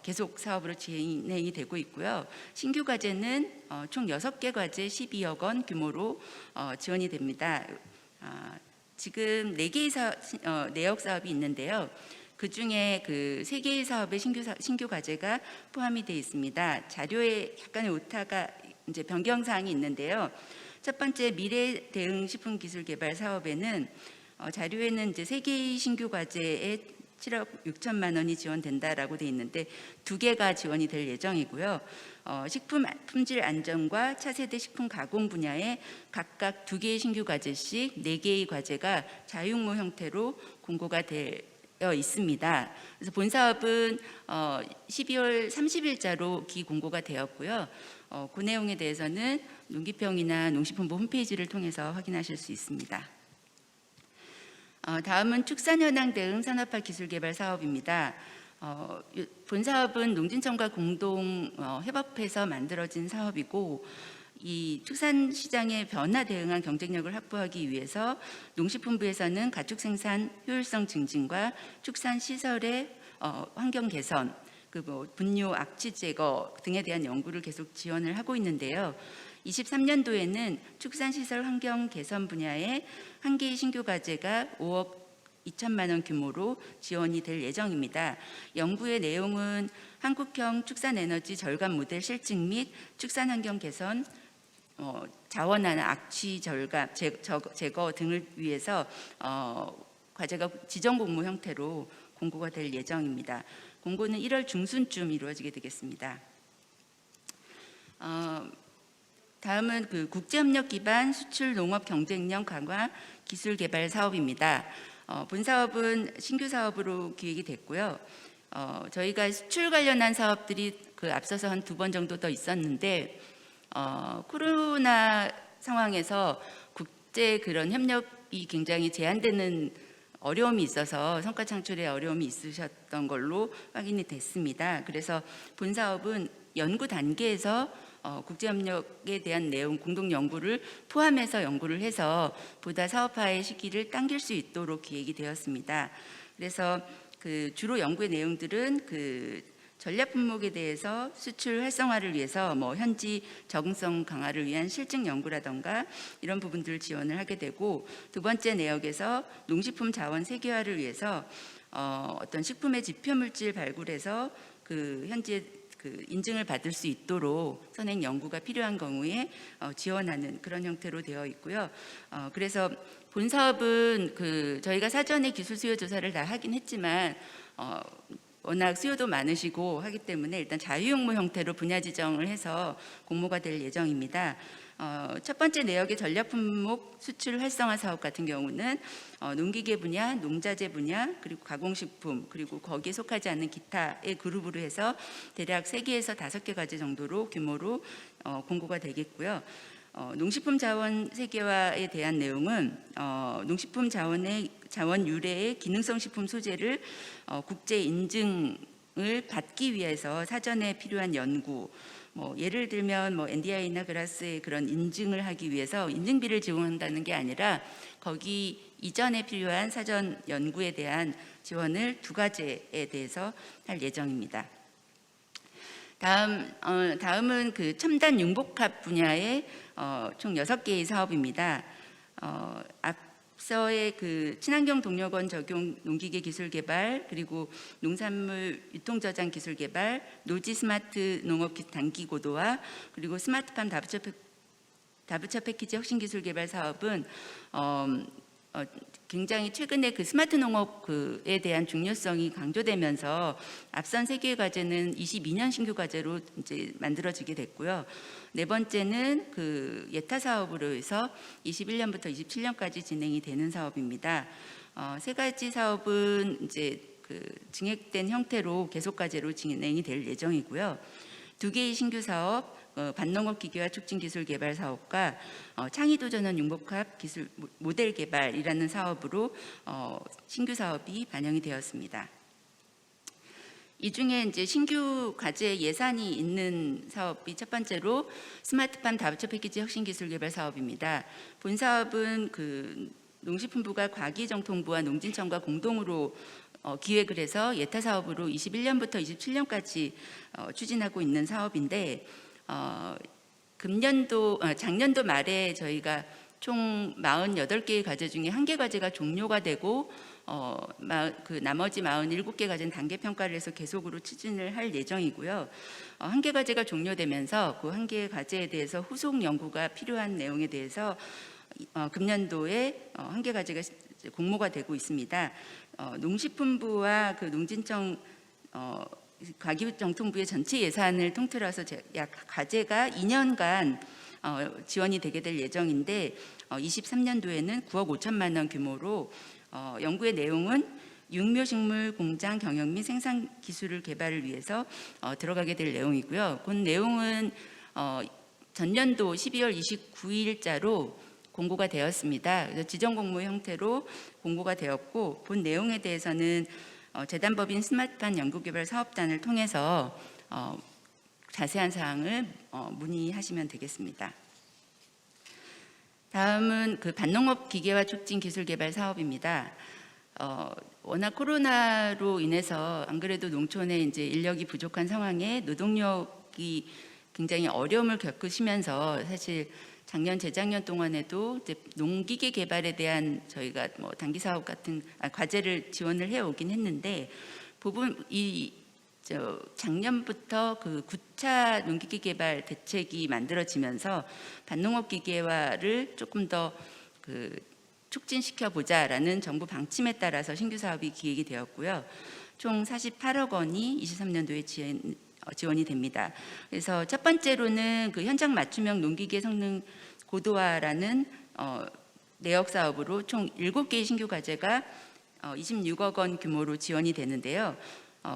[SPEAKER 26] 계속 사업으로 진행이 되고 있고요. 신규 과제는 총 6개 과제 12억 원 규모로 지원이 됩니다. 지금 4개의 내역 사업이 있는데요. 그 중에 그 3개의 사업의 신규 과제가 포함이 되어 있습니다. 자료에 약간의 오타가 이제 변경 사항이 있는데요. 첫 번째 미래 대응 식품 기술 개발 사업에는 자료에는 이제 3개의 신규 과제에 7억 6천만 원이 지원된다라고 되어 있는데 2개가 지원이 될 예정이고요. 식품 품질 안전과 차세대 식품 가공 분야에 각각 2개의 신규 과제씩 4개의 과제가 자유응모 형태로 공고가 되어 있습니다. 그래서 본 사업은 12월 30일자로 기공고가 되었고요. 그 내용에 대해서는 농기평이나 농식품부 홈페이지를 통해서 확인하실 수 있습니다. 다음은 축산 현황 대응 산업화 기술 개발 사업입니다. 본 사업은 농진청과 공동 협업해서 만들어진 사업이고, 이 축산 시장의 변화 대응한 경쟁력을 확보하기 위해서 농식품부에서는 가축 생산 효율성 증진과 축산 시설의 환경 개선, 분뇨 악취 제거 등에 대한 연구를 계속 지원을 하고 있는데요. 23년도에는 축산시설 환경 개선 분야에 1개의 신규 과제가 5억 2천만 원 규모로 지원이 될 예정입니다. 연구의 내용은 한국형 축산에너지 절감 모델 실증 및 축산환경 개선, 자원화나 악취 절감, 제거 등을 위해서 과제가 지정 공모 형태로 공고가 될 예정입니다. 공고는 1월 중순쯤 이루어지게 되겠습니다. 다음은 그 국제협력 기반 수출 농업 경쟁력 강화 기술 개발 사업입니다. 본 사업은 신규 사업으로 기획이 됐고요. 저희가 수출 관련한 사업들이 그 앞서서 한 2번 정도 더 있었는데 코로나 상황에서 국제 그런 협력이 굉장히 제한되는 어려움이 있어서 성과 창출에 어려움이 있으셨던 걸로 확인이 됐습니다. 그래서 본 사업은 연구 단계에서 국제협력에 대한 내용 공동 연구를 포함해서 연구를 해서 보다 사업화의 시기를 당길 수 있도록 기획이 되었습니다. 그래서 그 주로 연구의 내용들은 그 전략 품목에 대해서 수출 활성화를 위해서 현지 적응성 강화를 위한 실증 연구라던가 이런 부분들을 지원을 하게 되고, 두 번째 내역에서 농식품 자원 세계화를 위해서 어떤 식품의 지표 물질 발굴해서 그 현지에 그 인증을 받을 수 있도록 선행 연구가 필요한 경우에 지원하는 그런 형태로 되어 있고요. 그래서 본 사업은 그 저희가 사전에 기술 수요 조사를 다 하긴 했지만 워낙 수요도 많으시고 하기 때문에 일단 자유응모 형태로 분야 지정을 해서 공모가 될 예정입니다. 첫 번째 내역의 전략 품목 수출 활성화 사업 같은 경우는 농기계 분야, 농자재 분야, 그리고 가공식품, 그리고 거기에 속하지 않는 기타의 그룹으로 해서 대략 3개에서 5개 과제 정도로 규모로 공고가 되겠고요. 농식품 자원 세계화에 대한 내용은 농식품 자원 유래의 기능성 식품 소재를 국제 인증을 받기 위해서 사전에 필요한 연구, 예를 들면 NDI나 그라스의 그런 인증을 하기 위해서 인증비를 지원한다는 게 아니라 거기 이전에 필요한 사전 연구에 대한 지원을 2가지에 대해서 할 예정입니다. 다음은 그 첨단 융복합 분야의 총 6개의 사업입니다. 앞서의 그 친환경 동력원 적용 농기계 기술 개발, 그리고 농산물 유통 저장 기술 개발, 노지 스마트 농업 단기 고도화, 그리고 스마트팜 다부처 패키지 혁신 기술 개발 사업은 굉장히 최근에 그 스마트 농업에 대한 중요성이 강조되면서 앞선 3개의 과제는 22년 신규 과제로 이제 만들어지게 됐고요. 네 번째는 그 예타 사업으로 해서 21년부터 27년까지 진행이 되는 사업입니다. 세 가지 사업은 이제 그 증액된 형태로 계속 과제로 진행이 될 예정이고요. 2개의 신규 사업, 반농업 기계화 촉진 기술 개발 사업과 창의도 전원 융복합 기술 모델 개발이라는 사업으로 신규 사업이 반영이 되었습니다. 이 중에 이제 신규 과제 예산이 있는 사업이 첫 번째로 스마트팜 다부처 패키지 혁신 기술 개발 사업입니다. 본 사업은 그 농식품부가 과기정통부와 농진청과 공동으로 기획을 해서 예타 사업으로 21년부터 27년까지 추진하고 있는 사업인데 작년도 말에 저희가 총 48개의 과제 중에 1개 과제가 종료가 되고 그 나머지 47개 과제는 단계 평가를 해서 계속으로 추진을 할 예정이고요. 1개 과제가 종료되면서 그 1개의 과제에 대해서 후속 연구가 필요한 내용에 대해서 금년도에 1개 과제가 공모가 되고 있습니다. 농식품부와 그 농진청 과기정통부의 전체 예산을 통틀어서 약 과제가 2년간 지원이 되게 될 예정인데 23년도에는 9억 5천만 원 규모로 연구의 내용은 육묘식물 공장 경영 및 생산 기술을 개발을 위해서 들어가게 될 내용이고요. 그 내용은 전년도 12월 29일자로 공고가 되었습니다. 그래서 지정공모 형태로 공고가 되었고 본 내용에 대해서는 재단법인 스마트팜 연구개발 사업단을 통해서 자세한 사항을 문의하시면 되겠습니다. 다음은 그 반농업 기계화 촉진 기술 개발 사업입니다. 워낙 코로나로 인해서 안 그래도 농촌에 이제 인력이 부족한 상황에 노동력이 굉장히 어려움을 겪으시면서 사실 작년 재작년 동안에도 이제 농기계 개발에 대한 저희가 뭐 단기 사업 같은 과제를 지원을 해 오긴 했는데 작년부터 그 9차 농기계 개발 대책이 만들어지면서 반농업 기계화를 조금 더 그 촉진시켜 보자라는 정부 방침에 따라서 신규 사업이 기획이 되었고요. 총 48억 원이 23년도에 지원이 됩니다. 그래서 첫 번째로는 그 현장 맞춤형 농기계 성능 고도화라는 내역 사업으로 총 7개의 신규 과제가 26억 원 규모로 지원이 되는데요.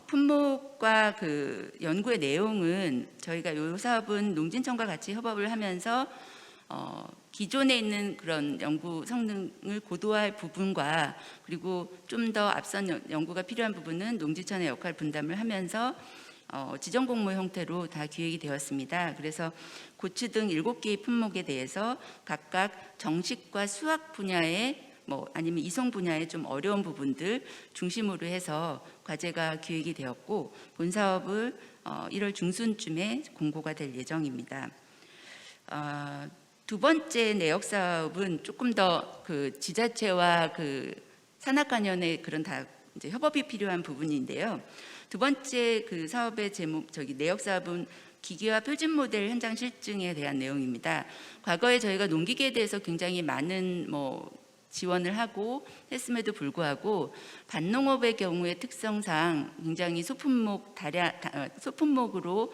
[SPEAKER 26] 품목과 그 연구의 내용은 저희가 이 사업은 농진청과 같이 협업을 하면서 기존에 있는 그런 연구 성능을 고도화할 부분과 그리고 좀 더 앞선 연구가 필요한 부분은 농지청의 역할 분담을 하면서 지정 공모 형태로 다 기획이 되었습니다. 그래서 고추 등 7개의 품목에 대해서 각각 정식과 수학 분야의 아니면 이송 분야의 좀 어려운 부분들 중심으로 해서 과제가 기획이 되었고 본 사업을 1월 중순쯤에 공고가 될 예정입니다. 두 번째 내역 사업은 조금 더 그 지자체와 그 산학 관련의 그런 다 이제 협업이 필요한 부분인데요. 두 번째 그 사업의 내역 사업은 기계화 표준 모델 현장 실증에 대한 내용입니다. 과거에 저희가 농기계에 대해서 굉장히 많은 지원을 하고 했음에도 불구하고 반농업의 경우의 특성상 굉장히 소품목으로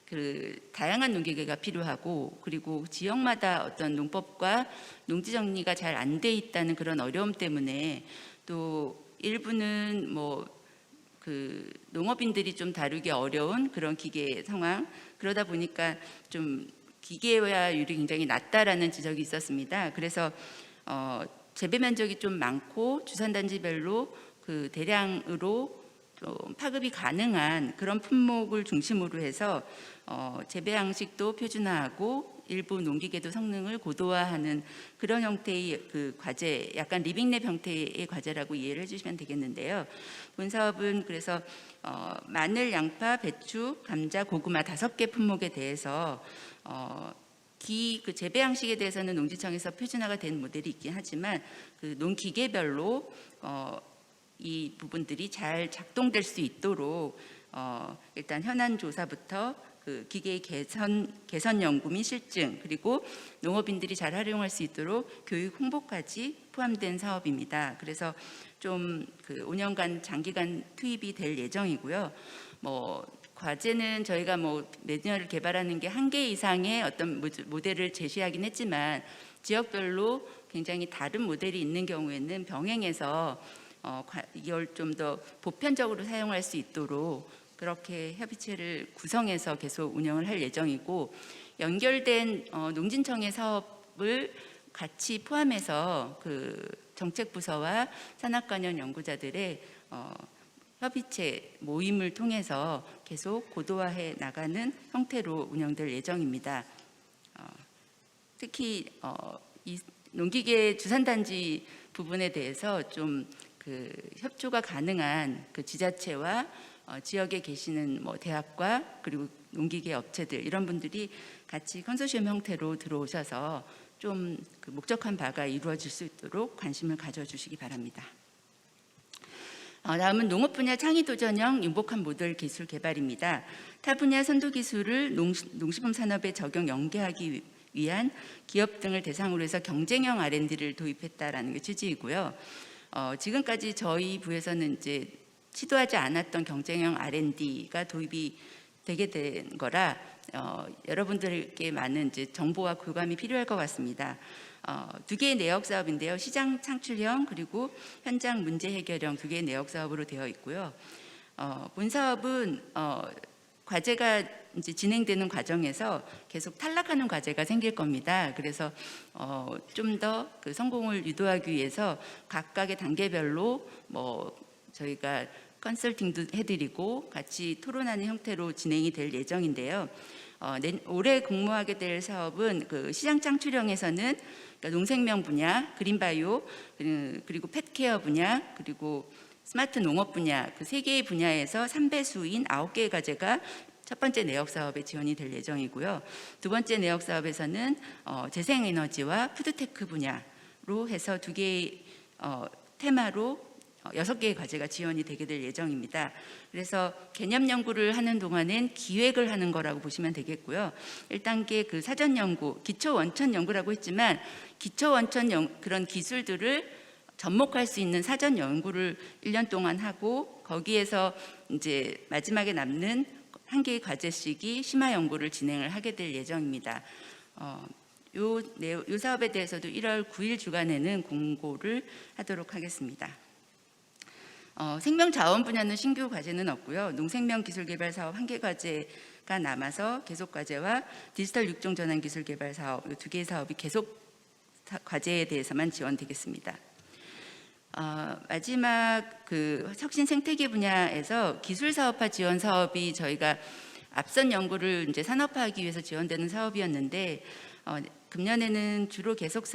[SPEAKER 26] 그 다양한 농기계가 필요하고 그리고 지역마다 어떤 농법과 농지 정리가 잘 안 돼 있다는 그런 어려움 때문에 또 일부는 그 농업인들이 좀 다루기 어려운 그런 기계 상황, 그러다 보니까 좀 기계화율이 굉장히 낮다라는 지적이 있었습니다. 그래서 재배 면적이 좀 많고 주산단지별로 그 대량으로 좀 파급이 가능한 그런 품목을 중심으로 해서 재배 양식도 표준화하고 일부 농기계도 성능을 고도화하는 그런 형태의 그 과제, 약간 리빙랩 형태의 과제라고 이해를 해주시면 되겠는데요. 본 사업은 그래서 마늘, 양파, 배추, 감자, 고구마 5개 품목에 대해서 그 재배 양식에 대해서는 농지청에서 표준화가 된 모델이 있긴 하지만 그 농기계별로 이 부분들이 잘 작동될 수 있도록 일단 현안 조사부터 그 기계의 개선 연구 및 실증, 그리고 농업인들이 잘 활용할 수 있도록 교육 홍보까지 포함된 사업입니다. 그래서 좀 그 5년간 장기간 투입이 될 예정이고요. 과제는 저희가 매뉴얼을 개발하는 게 1개 이상의 어떤 모델을 제시하긴 했지만 지역별로 굉장히 다른 모델이 있는 경우에는 병행해서 이걸 좀 더 보편적으로 사용할 수 있도록 그렇게 협의체를 구성해서 계속 운영을 할 예정이고, 연결된 농진청의 사업을 같이 포함해서 그 정책부서와 산학관련 연구자들의 협의체 모임을 통해서 계속 고도화해 나가는 형태로 운영될 예정입니다. 특히 이 농기계 주산단지 부분에 대해서 좀 그 협조가 가능한 그 지자체와 지역에 계시는 대학과 그리고 농기계 업체들 이런 분들이 같이 컨소시엄 형태로 들어오셔서 좀 그 목적한 바가 이루어질 수 있도록 관심을 가져주시기 바랍니다. 다음은 농업 분야 창의 도전형 융복합 모델 기술 개발입니다. 타 분야 선도 기술을 농식품 산업에 적용 연계하기 위한 기업 등을 대상으로 해서 경쟁형 R&D를 도입했다라는 게 취지이고요. 지금까지 저희 부에서는 이제 시도하지 않았던 경쟁형 R&D가 도입이 되게 된 거라 여러분들께 많은 이제 정보와 교감이 필요할 것 같습니다. 2개의 내역 사업인데요. 시장 창출형 그리고 현장 문제 해결형 2개의 내역 사업으로 되어 있고요. 본 사업은 과제가 이제 진행되는 과정에서 계속 탈락하는 과제가 생길 겁니다. 그래서 좀 더 그 성공을 유도하기 위해서 각각의 단계별로 저희가 컨설팅도 해드리고 같이 토론하는 형태로 진행이 될 예정인데요. 올해 공모하게 될 사업은 그 시장 창출형에서는 그러니까 농생명 분야, 그린바이오, 그리고 펫케어 분야, 그리고 스마트 농업 분야 그 3개의 분야에서 3배수인 9개의 과제가 첫 번째 내역 사업에 지원이 될 예정이고요. 두 번째 내역 사업에서는 재생에너지와 푸드테크 분야로 해서 2개의 테마로 6개의 과제가 지원이 되게 될 예정입니다. 그래서 개념 연구를 하는 동안엔 기획을 하는 거라고 보시면 되겠고요. 1단계 그 사전 연구, 기초 원천 연구라고 했지만 기초 원천 그런 기술들을 접목할 수 있는 사전 연구를 1년 동안 하고 거기에서 이제 마지막에 남는 1개의 과제씩이 심화 연구를 진행을 하게 될 예정입니다. 요 사업에 대해서도 1월 9일 주간에는 공고를 하도록 하겠습니다. 생명자원 분야는 신규 과제는 없고요. 농생명 기술 개발 사업 1개 과제가 남아서 계속 과제와 디지털 육종 전환 기술 개발 사업 이 2개의 사업이 계속 과제에 대해서만 지원되겠습니다. 마지막 그 혁신 생태계 분야에서 기술 사업화 지원 사업이 저희가 앞선 연구를 이제 산업화하기 위해서 지원되는 사업이었는데 금년에는 주로 계속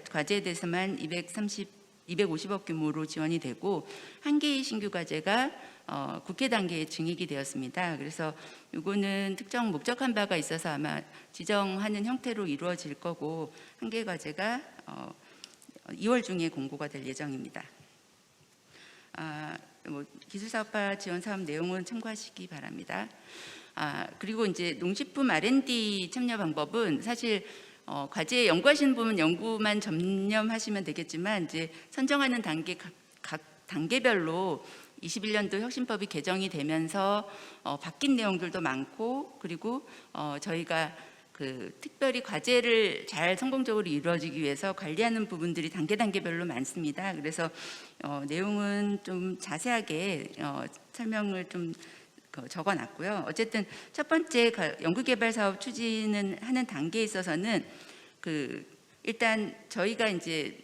[SPEAKER 26] 과제에 대해서만 250억 규모로 지원이 되고 1개의 신규 과제가 국회 단계에 증액이 되었습니다. 그래서 이거는 특정 목적한 바가 있어서 아마 지정하는 형태로 이루어질 거고 1개의 과제가 2월 중에 공고가 될 예정입니다. 기술사업화 지원 사업 내용은 참고하시기 바랍니다. 그리고 이제 농식품 R&D 참여 방법은 사실 과제에 연구하시는 분은 연구만 전념하시면 되겠지만 이제 선정하는 단계 각 단계별로 21년도 혁신법이 개정이 되면서 바뀐 내용들도 많고 그리고 저희가 그 특별히 과제를 잘 성공적으로 이루어지기 위해서 관리하는 부분들이 단계별로 많습니다. 그래서 내용은 좀 자세하게 설명을 좀 적어놨고요. 어쨌든 첫 번째 연구개발 사업 추진은 하는 단계에 있어서는 일단 저희가 이제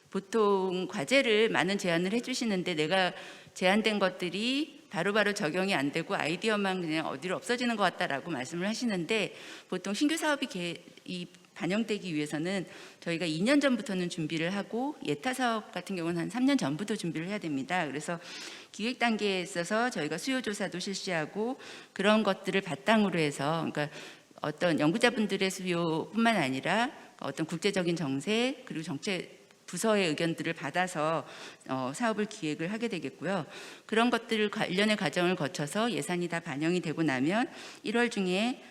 [SPEAKER 26] 보통 과제를 많은 제안을 해주시는데 내가 제안된 것들이 바로바로 적용이 안 되고 아이디어만 그냥 어디로 없어지는 것 같다라고 말씀을 하시는데 보통 신규 사업이 반영되기 위해서는 저희가 2년 전부터는 준비를 하고 예타 사업 같은 경우는 한 3년 전부터 준비를 해야 됩니다. 그래서 기획 단계에 있어서 저희가 수요 조사도 실시하고 그런 것들을 바탕으로 해서 그러니까 어떤 연구자분들의 수요뿐만 아니라 어떤 국제적인 정세 그리고 정책 부서의 의견들을 받아서 사업을 기획을 하게 되겠고요. 그런 것들을 관련의 과정을 거쳐서 예산이 다 반영이 되고 나면 1월 중에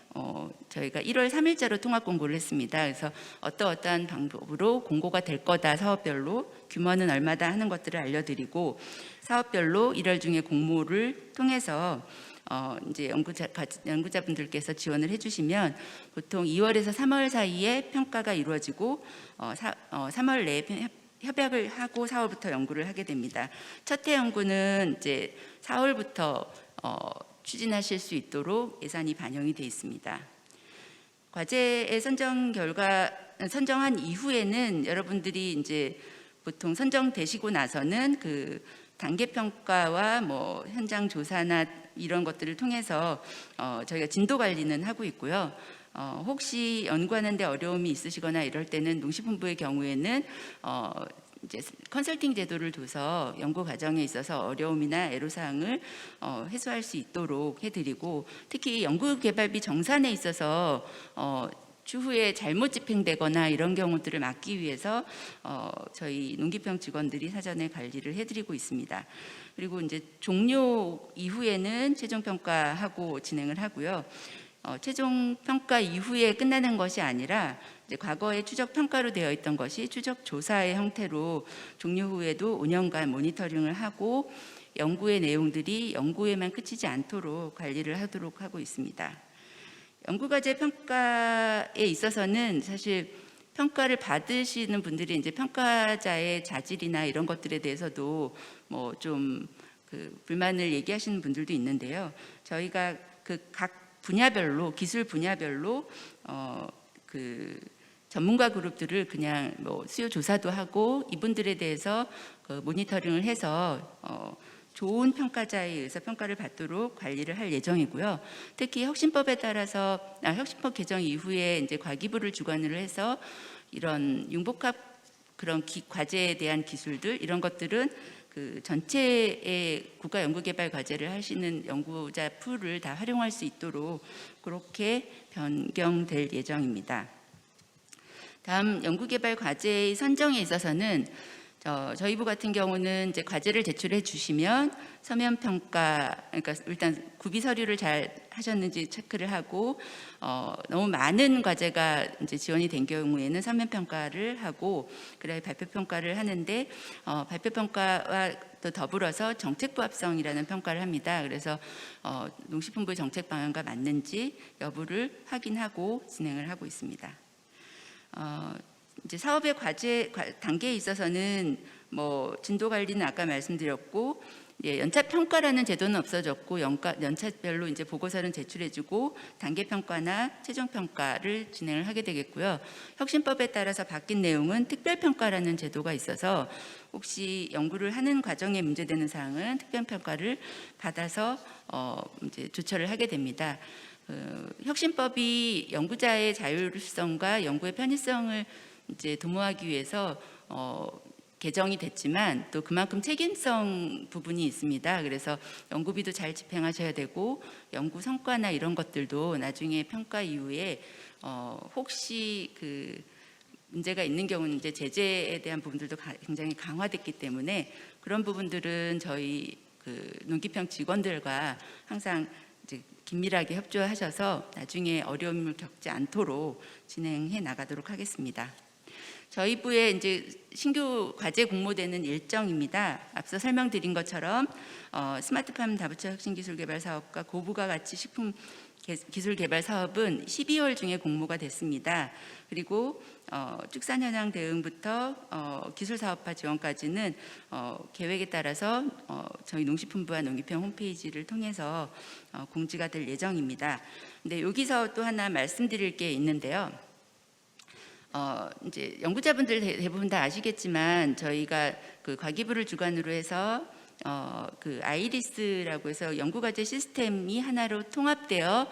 [SPEAKER 26] 저희가 1월 3일자로 통합 공고를 했습니다. 그래서 어떠한 방법으로 공고가 될 거다 사업별로 규모는 얼마다 하는 것들을 알려드리고 사업별로 1월 중에 공모를 통해서 이제 연구자분들께서 지원을 해주시면 보통 2월에서 3월 사이에 평가가 이루어지고 3월 내에 협약을 하고 4월부터 연구를 하게 됩니다. 첫 해 연구는 이제 4월부터 추진하실 수 있도록 예산이 반영이 되어 있습니다. 과제의 선정한 이후에는 여러분들이 이제 보통 선정되시고 나서는 그 단계 평가와 뭐 현장 조사나 이런 것들을 통해서 저희가 진도 관리는 하고 있고요. 혹시 연구하는데 어려움이 있으시거나 이럴 때는 농식품부의 경우에는 이제 컨설팅 제도를 둬서 연구 과정에 있어서 어려움이나 애로사항을 해소할 수 있도록 해드리고 특히 연구개발비 정산에 있어서 추후에 잘못 집행되거나 이런 경우들을 막기 위해서 저희 농기평 직원들이 사전에 관리를 해드리고 있습니다. 그리고 이제 종료 이후에는 최종 평가하고 진행을 하고요. 최종 평가 이후에 끝나는 것이 아니라 이제 과거에 추적 평가로 되어 있던 것이 추적 조사의 형태로 종료 후에도 5년간 모니터링을 하고 연구의 내용들이 연구에만 그치지 않도록 관리를 하도록 하고 있습니다. 연구과제 평가에 있어서는 사실 평가를 받으시는 분들이 이제 평가자의 자질이나 이런 것들에 대해서도 뭐 좀 그 불만을 얘기하시는 분들도 있는데요. 저희가 그 각 분야별로 기술 분야별로 그 전문가 그룹들을 그냥 뭐 수요 조사도 하고 이분들에 대해서 그 모니터링을 해서 좋은 평가자에 의해서 평가를 받도록 관리를 할 예정이고요. 특히 혁신법에 따라서 혁신법 개정 이후에 이제 과기부를 주관을 해서 이런 융복합 그런 과제에 대한 기술들 이런 것들은 그 전체의 국가 연구개발 과제를 하시는 연구자 풀을 다 활용할 수 있도록 그렇게 변경될 예정입니다. 다음 연구개발 과제의 선정에 있어서는 저희 부 같은 경우는 이제 과제를 제출해 주시면 서면 평가, 그러니까 일단 구비 서류를 잘 하셨는지 체크를 하고 너무 많은 과제가 이제 지원이 된 경우에는 서면 평가를 하고 그래 발표 평가를 하는데 발표 평가와 또 더불어서 정책 부합성이라는 평가를 합니다. 그래서 농식품부의 정책 방향과 맞는지 여부를 확인하고 진행을 하고 있습니다. 이제 사업의 과제 단계에 있어서는 뭐 진도 관리는 아까 말씀드렸고 연차 평가라는 제도는 없어졌고 연차별로 이제 보고서는 제출해주고 단계 평가나 최종 평가를 진행을 하게 되겠고요. 혁신법에 따라서 바뀐 내용은 특별 평가라는 제도가 있어서 혹시 연구를 하는 과정에 문제되는 사항은 특별 평가를 받아서 이제 조처를 하게 됩니다. 혁신법이 연구자의 자율성과 연구의 편의성을 이제 도모하기 위해서 개정이 됐지만 또 그만큼 책임성 부분이 있습니다. 그래서 연구비도 잘 집행하셔야 되고 연구 성과나 이런 것들도 나중에 평가 이후에 혹시 그 문제가 있는 경우는 이제 제재에 대한 부분들도 굉장히 강화됐기 때문에 그런 부분들은 저희 그 농기평 직원들과 항상 이제 긴밀하게 협조하셔서 나중에 어려움을 겪지 않도록 진행해 나가도록 하겠습니다. 저희 부에 이제 신규 과제 공모되는 일정입니다. 앞서 설명드린 것처럼 스마트팜 다부처 혁신기술개발 사업과 고부가 가치 식품 기술 개발 사업은 12월 중에 공모가 됐습니다. 그리고 축산 현황 대응부터 기술 사업화 지원까지는 계획에 따라서 저희 농식품부와 농기평 홈페이지를 통해서 공지가 될 예정입니다. 근데 여기서 또 하나 말씀드릴 게 있는데요. 이제 연구자분들 대부분 다 아시겠지만 저희가 그 과기부를 주관으로 해서 그 아이리스라고 해서 연구과제 시스템이 하나로 통합되어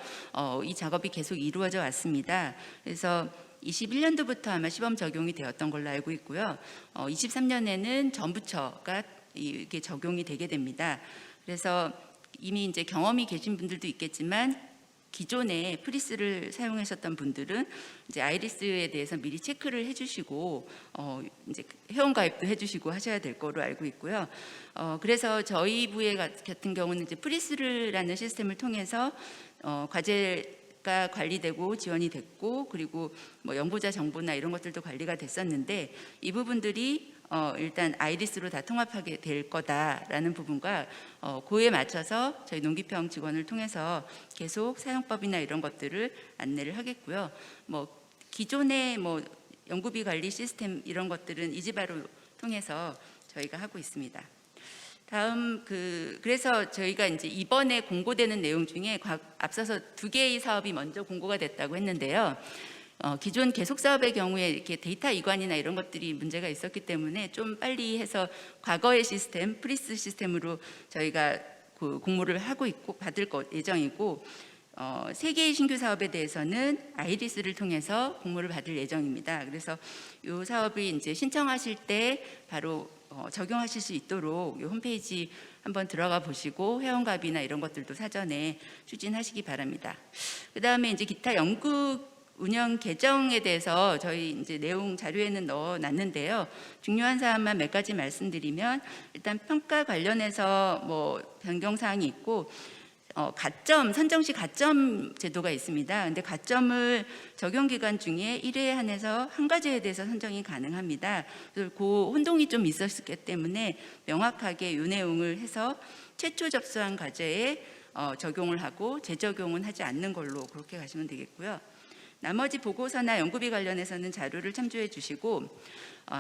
[SPEAKER 26] 이 작업이 계속 이루어져 왔습니다. 그래서 21년도부터 아마 시범 적용이 되었던 걸로 알고 있고요. 23년에는 전부처가 이게 적용이 되게 됩니다. 그래서 이미 이제 경험이 계신 분들도 있겠지만 기존에 프리스를 사용하셨던 분들은 이제 아이리스에 대해서 미리 체크를 해주시고 이제 회원 가입도 해주시고 하셔야 될 거로 알고 있고요. 그래서 저희 부회 같은 경우는 이제 프리스라는 시스템을 통해서 과제가 관리되고 지원이 됐고 그리고 뭐 연구자 정보나 이런 것들도 관리가 됐었는데 이 부분들이 일단 아이리스로 다 통합하게 될 거다라는 부분과 그에 맞춰서 저희 농기평 직원을 통해서 계속 사용법이나 이런 것들을 안내를 하겠고요. 뭐 기존의 뭐 연구비 관리 시스템 이런 것들은 이지바로 통해서 저희가 하고 있습니다. 다음 그래서 저희가 이제 이번에 공고되는 내용 중에 앞서서 2개의 사업이 먼저 공고가 됐다고 했는데요. 기존 계속 사업의 경우에 이렇게 데이터 이관이나 이런 것들이 문제가 있었기 때문에 좀 빨리 해서 과거의 시스템, 프리스 시스템으로 저희가 그 공모를 하고 있고 받을 예정이고 3개의 신규 사업에 대해서는 아이리스를 통해서 공모를 받을 예정입니다. 그래서 이 사업이 이제 신청하실 때 바로 적용하실 수 있도록 이 홈페이지 한번 들어가 보시고 회원가입이나 이런 것들도 사전에 추진하시기 바랍니다. 그 다음에 이제 기타 연구 운영 개정에 대해서 저희 이제 내용 자료에는 넣어놨는데요. 중요한 사항만 몇 가지 말씀드리면 일단 평가 관련해서 뭐 변경 사항이 있고 가점 선정 시 가점 제도가 있습니다. 근데 가점을 적용 기간 중에 1회에 한해서 한 가지에 대해서 선정이 가능합니다. 그래서 그 혼동이 좀 있었기 때문에 명확하게 이 내용을 해서 최초 접수한 과제에 적용을 하고 재적용은 하지 않는 걸로 그렇게 가시면 되겠고요. 나머지 보고서나 연구비 관련해서는 자료를 참조해 주시고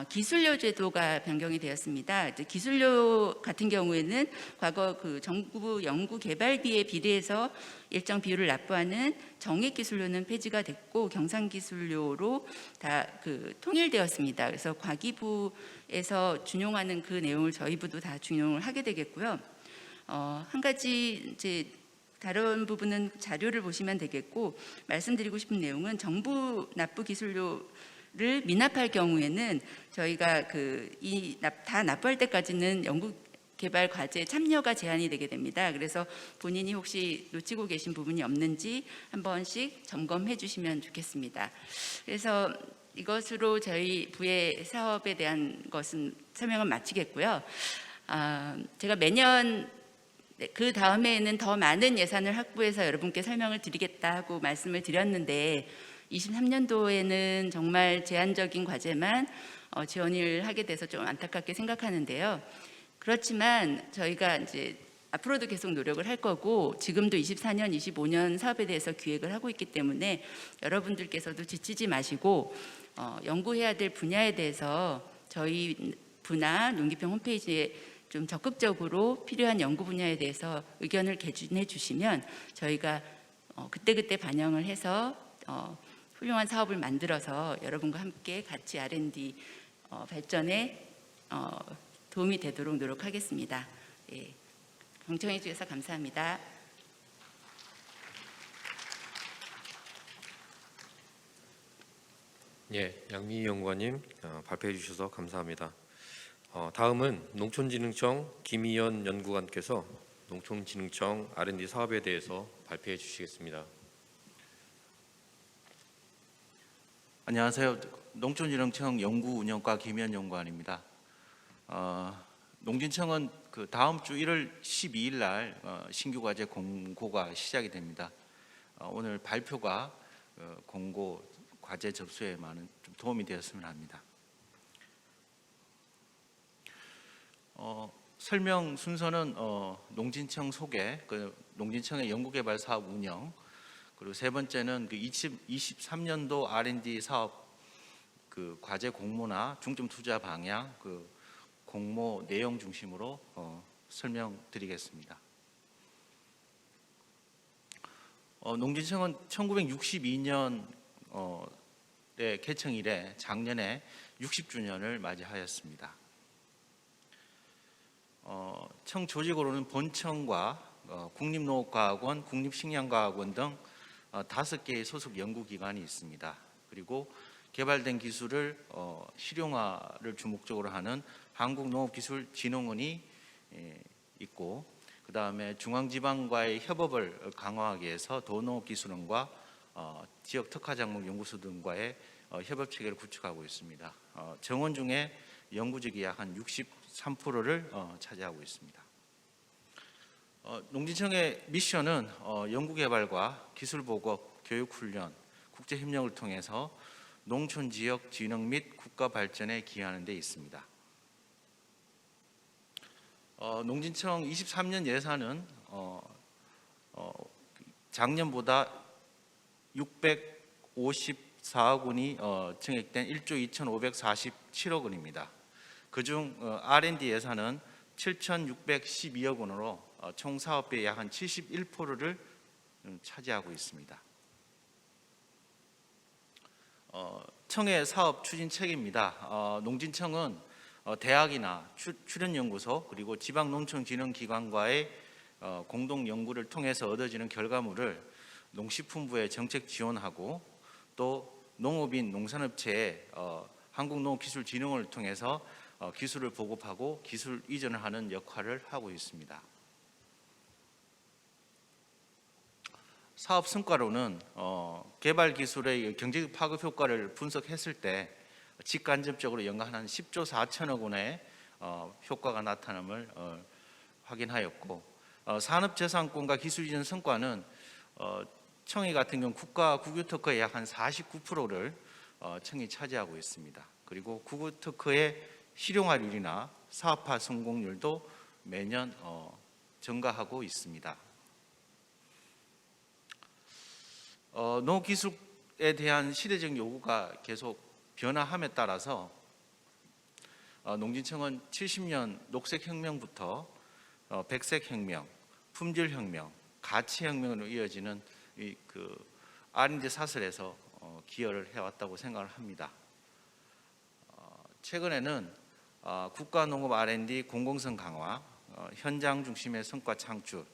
[SPEAKER 26] 기술료 제도가 변경이 되었습니다. 기술료 같은 경우에는 과거 그 정부 연구 개발비에 비례해서 일정 비율을 납부하는 정액 기술료는 폐지가 됐고 경상 기술료로 다 통일되었습니다. 그래서 과기부에서 준용하는 그 내용을 저희 부도 다 준용을 하게 되겠고요. 한 가지 이제 다른 부분은 자료를 보시면 되겠고 말씀드리고 싶은 내용은 정부 납부 기술료를 미납할 경우에는 저희가 다 납부할 때까지는 연구 개발 과제에 참여가 제한이 되게 됩니다. 그래서 본인이 혹시 놓치고 계신 부분이 없는지 한 번씩 점검해 주시면 좋겠습니다. 그래서 이것으로 저희 부의 사업에 대한 것은 설명을 마치겠고요. 제가 매년 그 다음에는 더 많은 예산을 확보해서 여러분께 설명을 드리겠다 하고 말씀을 드렸는데 23년도에는 정말 제한적인 과제만 지원을 하게 돼서 좀 안타깝게 생각하는데요. 그렇지만 저희가 이제 앞으로도 계속 노력을 할 거고 지금도 24년, 25년 사업에 대해서 기획을 하고 있기 때문에 여러분들께서도 지치지 마시고 연구해야 될 분야에 대해서 저희 부나 농기평 홈페이지에 좀 적극적으로 필요한 연구 분야에 대해서 의견을 개진해 주시면 저희가 그때그때 반영을 해서 훌륭한 사업을 만들어서 여러분과 함께 같이 R&D 발전에 도움이 되도록 노력하겠습니다. 예, 경청해 주셔서 감사합니다.
[SPEAKER 25] 예, 양미희 연구관님 발표해 주셔서 감사합니다. 다음은 농촌진흥청 김희연 연구관께서 농촌진흥청 R&D 사업에 대해서 발표해 주시겠습니다.
[SPEAKER 1] 안녕하세요. 농촌진흥청 연구운영과 김희연 연구관입니다. 농진청은 다음 주 1월 12일 날 신규 과제 공고가 시작이 됩니다. 오늘 발표가 공고 과제 접수에 많은 좀 도움이 되었으면 합니다. 설명 순서는 농진청 소개, 농진청의 연구개발 사업 운영, 그리고 세 번째는 23년도 R&D 사업 과제 공모나 중점 투자 방향, 공모 내용 중심으로 설명드리겠습니다. 농진청은 1962년에 개청 이래 작년에 60주년을 맞이하였습니다. 청 조직으로는 본청과 국립농업과학원, 국립식량과학원 등 5개의 소속 연구기관이 있습니다. 그리고 개발된 기술을 실용화를 주목적으로 하는 한국농업기술진흥원이 있고, 그 다음에 중앙지방과의 협업을 강화하기 위해서 도농업기술원과 지역 특화작물 연구소 등과의 협업 체계를 구축하고 있습니다. 정원 중에 연구직이 약 한 63%를 차지하고 있습니다. 농진청의 미션은 연구개발과 기술보급, 교육훈련, 국제협력을 통해서 농촌 지역 진흥 및 국가 발전에 기여하는 데 있습니다. 농진청 23년 예산은 작년보다 654억 원이 증액된 1조 2,547억 원입니다. 그중 R&D 예산은 7,612억 원으로 총 사업비의 약 한 71%를 차지하고 있습니다. 청의 사업 추진 체계입니다. 농진청은 대학이나 출연연구소 그리고 지방농촌진흥기관과의 공동 연구를 통해서 얻어지는 결과물을 농식품부에 정책 지원하고, 또 농업인 농산업체에 한국농업기술진흥원을 통해서 기술을 보급하고 기술 이전을 하는 역할을 하고 있습니다. 사업 성과로는 개발 기술의 경제적 파급 효과를 분석했을 때 직간접적으로 연간 한 10조 4천억 원의 효과가 나타남을 확인하였고, 산업재산권과 기술 이전 성과는 청이 같은 경우 국가 국유특허의 약 한 49%를 청이 차지하고 있습니다. 그리고 국유특허의 실용화율이나 사업화 성공률도 매년 증가하고 있습니다. 농업기술에 대한 시대적 요구가 계속 변화함에 따라서 농진청은 70년 녹색혁명부터 백색혁명, 품질혁명, 가치혁명으로 이어지는 R&D 사슬에서 기여를 해왔다고 생각을 합니다. 최근에는 국가농업 R&D 공공성 강화, 현장 중심의 성과 창출,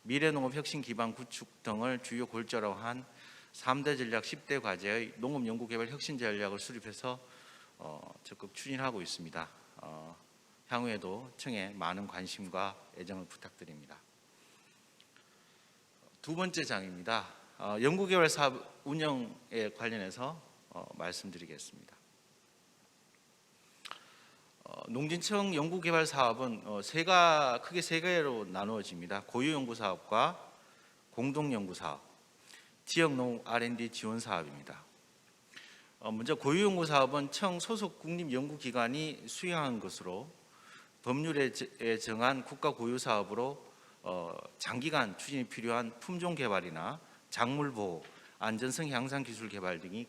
[SPEAKER 1] 미래농업 혁신 기반 구축 등을 주요 골자로 한 3대 전략 10대 과제의 농업연구개발 혁신 전략을 수립해서 적극 추진하고 있습니다. 향후에도 청에 많은 관심과 애정을 부탁드립니다. 두 번째 장입니다. 연구개발 사업 운영에 관련해서 말씀드리겠습니다. 농진청 연구개발 사업은 크게 세 개로 나누어집니다. 고유연구사업과 공동연구사업, 지역농업 R&D 지원 사업입니다. 먼저 고유연구사업은 청 소속 국립연구기관이 수행한 것으로 법률에 정한 국가 고유사업으로 장기간 추진이 필요한 품종 개발이나 작물 보호, 안전성 향상 기술 개발 등이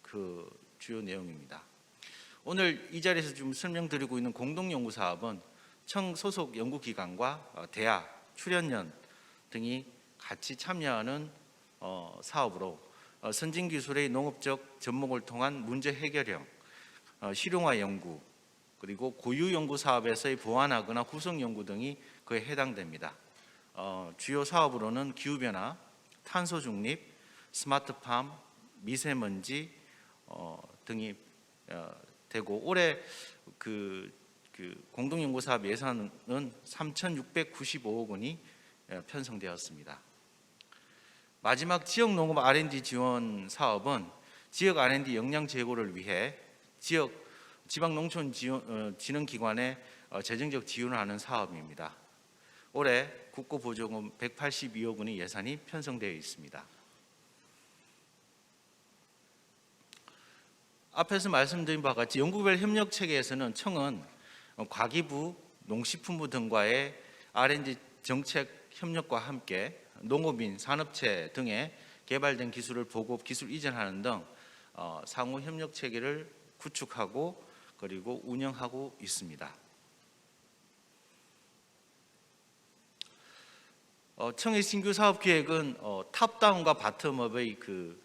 [SPEAKER 1] 그 주요 내용입니다. 오늘 이 자리에서 좀 설명드리고 있는 공동연구사업은 청 소속 연구기관과 대학, 출연연 등이 같이 참여하는 사업으로 선진기술의 농업적 접목을 통한 문제 해결형, 실용화 연구, 그리고 고유연구사업에서의 보완하거나 구성연구 등이 그에 해당됩니다. 주요 사업으로는 기후변화, 탄소 중립, 스마트팜, 미세먼지 등이 되고, 올해 공동연구사업 예산은 3,695억 원이 편성되었습니다. 마지막 지역농업 R&D 지원 사업은 지역 R&D 역량 제고를 위해 지방농촌진흥기관에 재정적 지원을 하는 사업입니다. 올해 국고보조금 182억 원의 예산이 편성되어 있습니다. 앞에서 말씀드린 바와 같이 연구개발 협력 체계에서는 청은 과기부, 농식품부 등과의 R&D 정책 협력과 함께 농업인, 산업체 등의 개발된 기술을 보급, 기술 이전하는 등 상호 협력 체계를 구축하고 그리고 운영하고 있습니다. 청의 신규 사업 계획은 탑다운과 바텀업의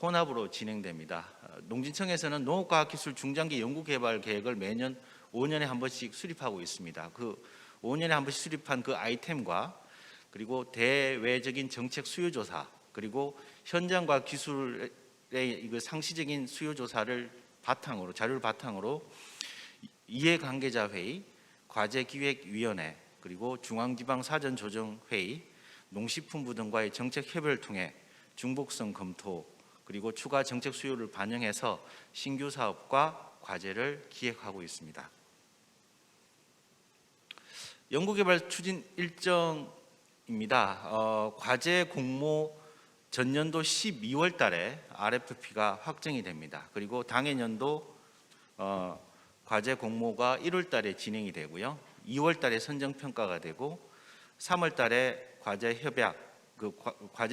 [SPEAKER 1] 혼합으로 진행됩니다. 농진청에서는 농업과학기술 중장기 연구개발 계획을 매년 5년에 한 번씩 수립하고 있습니다. 그 5년에 한 번씩 수립한 그 아이템과 그리고 대외적인 정책 수요 조사, 그리고 현장과 기술의 이거 상시적인 수요 조사를 바탕으로 자료를 바탕으로 이해관계자 회의, 과제기획위원회, 그리고 중앙지방사전조정회의, 농식품부 등과의 정책 협의를 통해 중복성 검토, 그리고 추가 정책 수요를 반영해서 신규 사업과 과제를 기획하고 있습니다. 연구개발 추진 일정입니다. 과제 공모 전년도 12월 달에 RFP가 확정이 됩니다. 그리고 당해년도 과제 공모가 1월 달에 진행이 되고요. 2월 달에 선정 평가가 되고 3월 달에 과제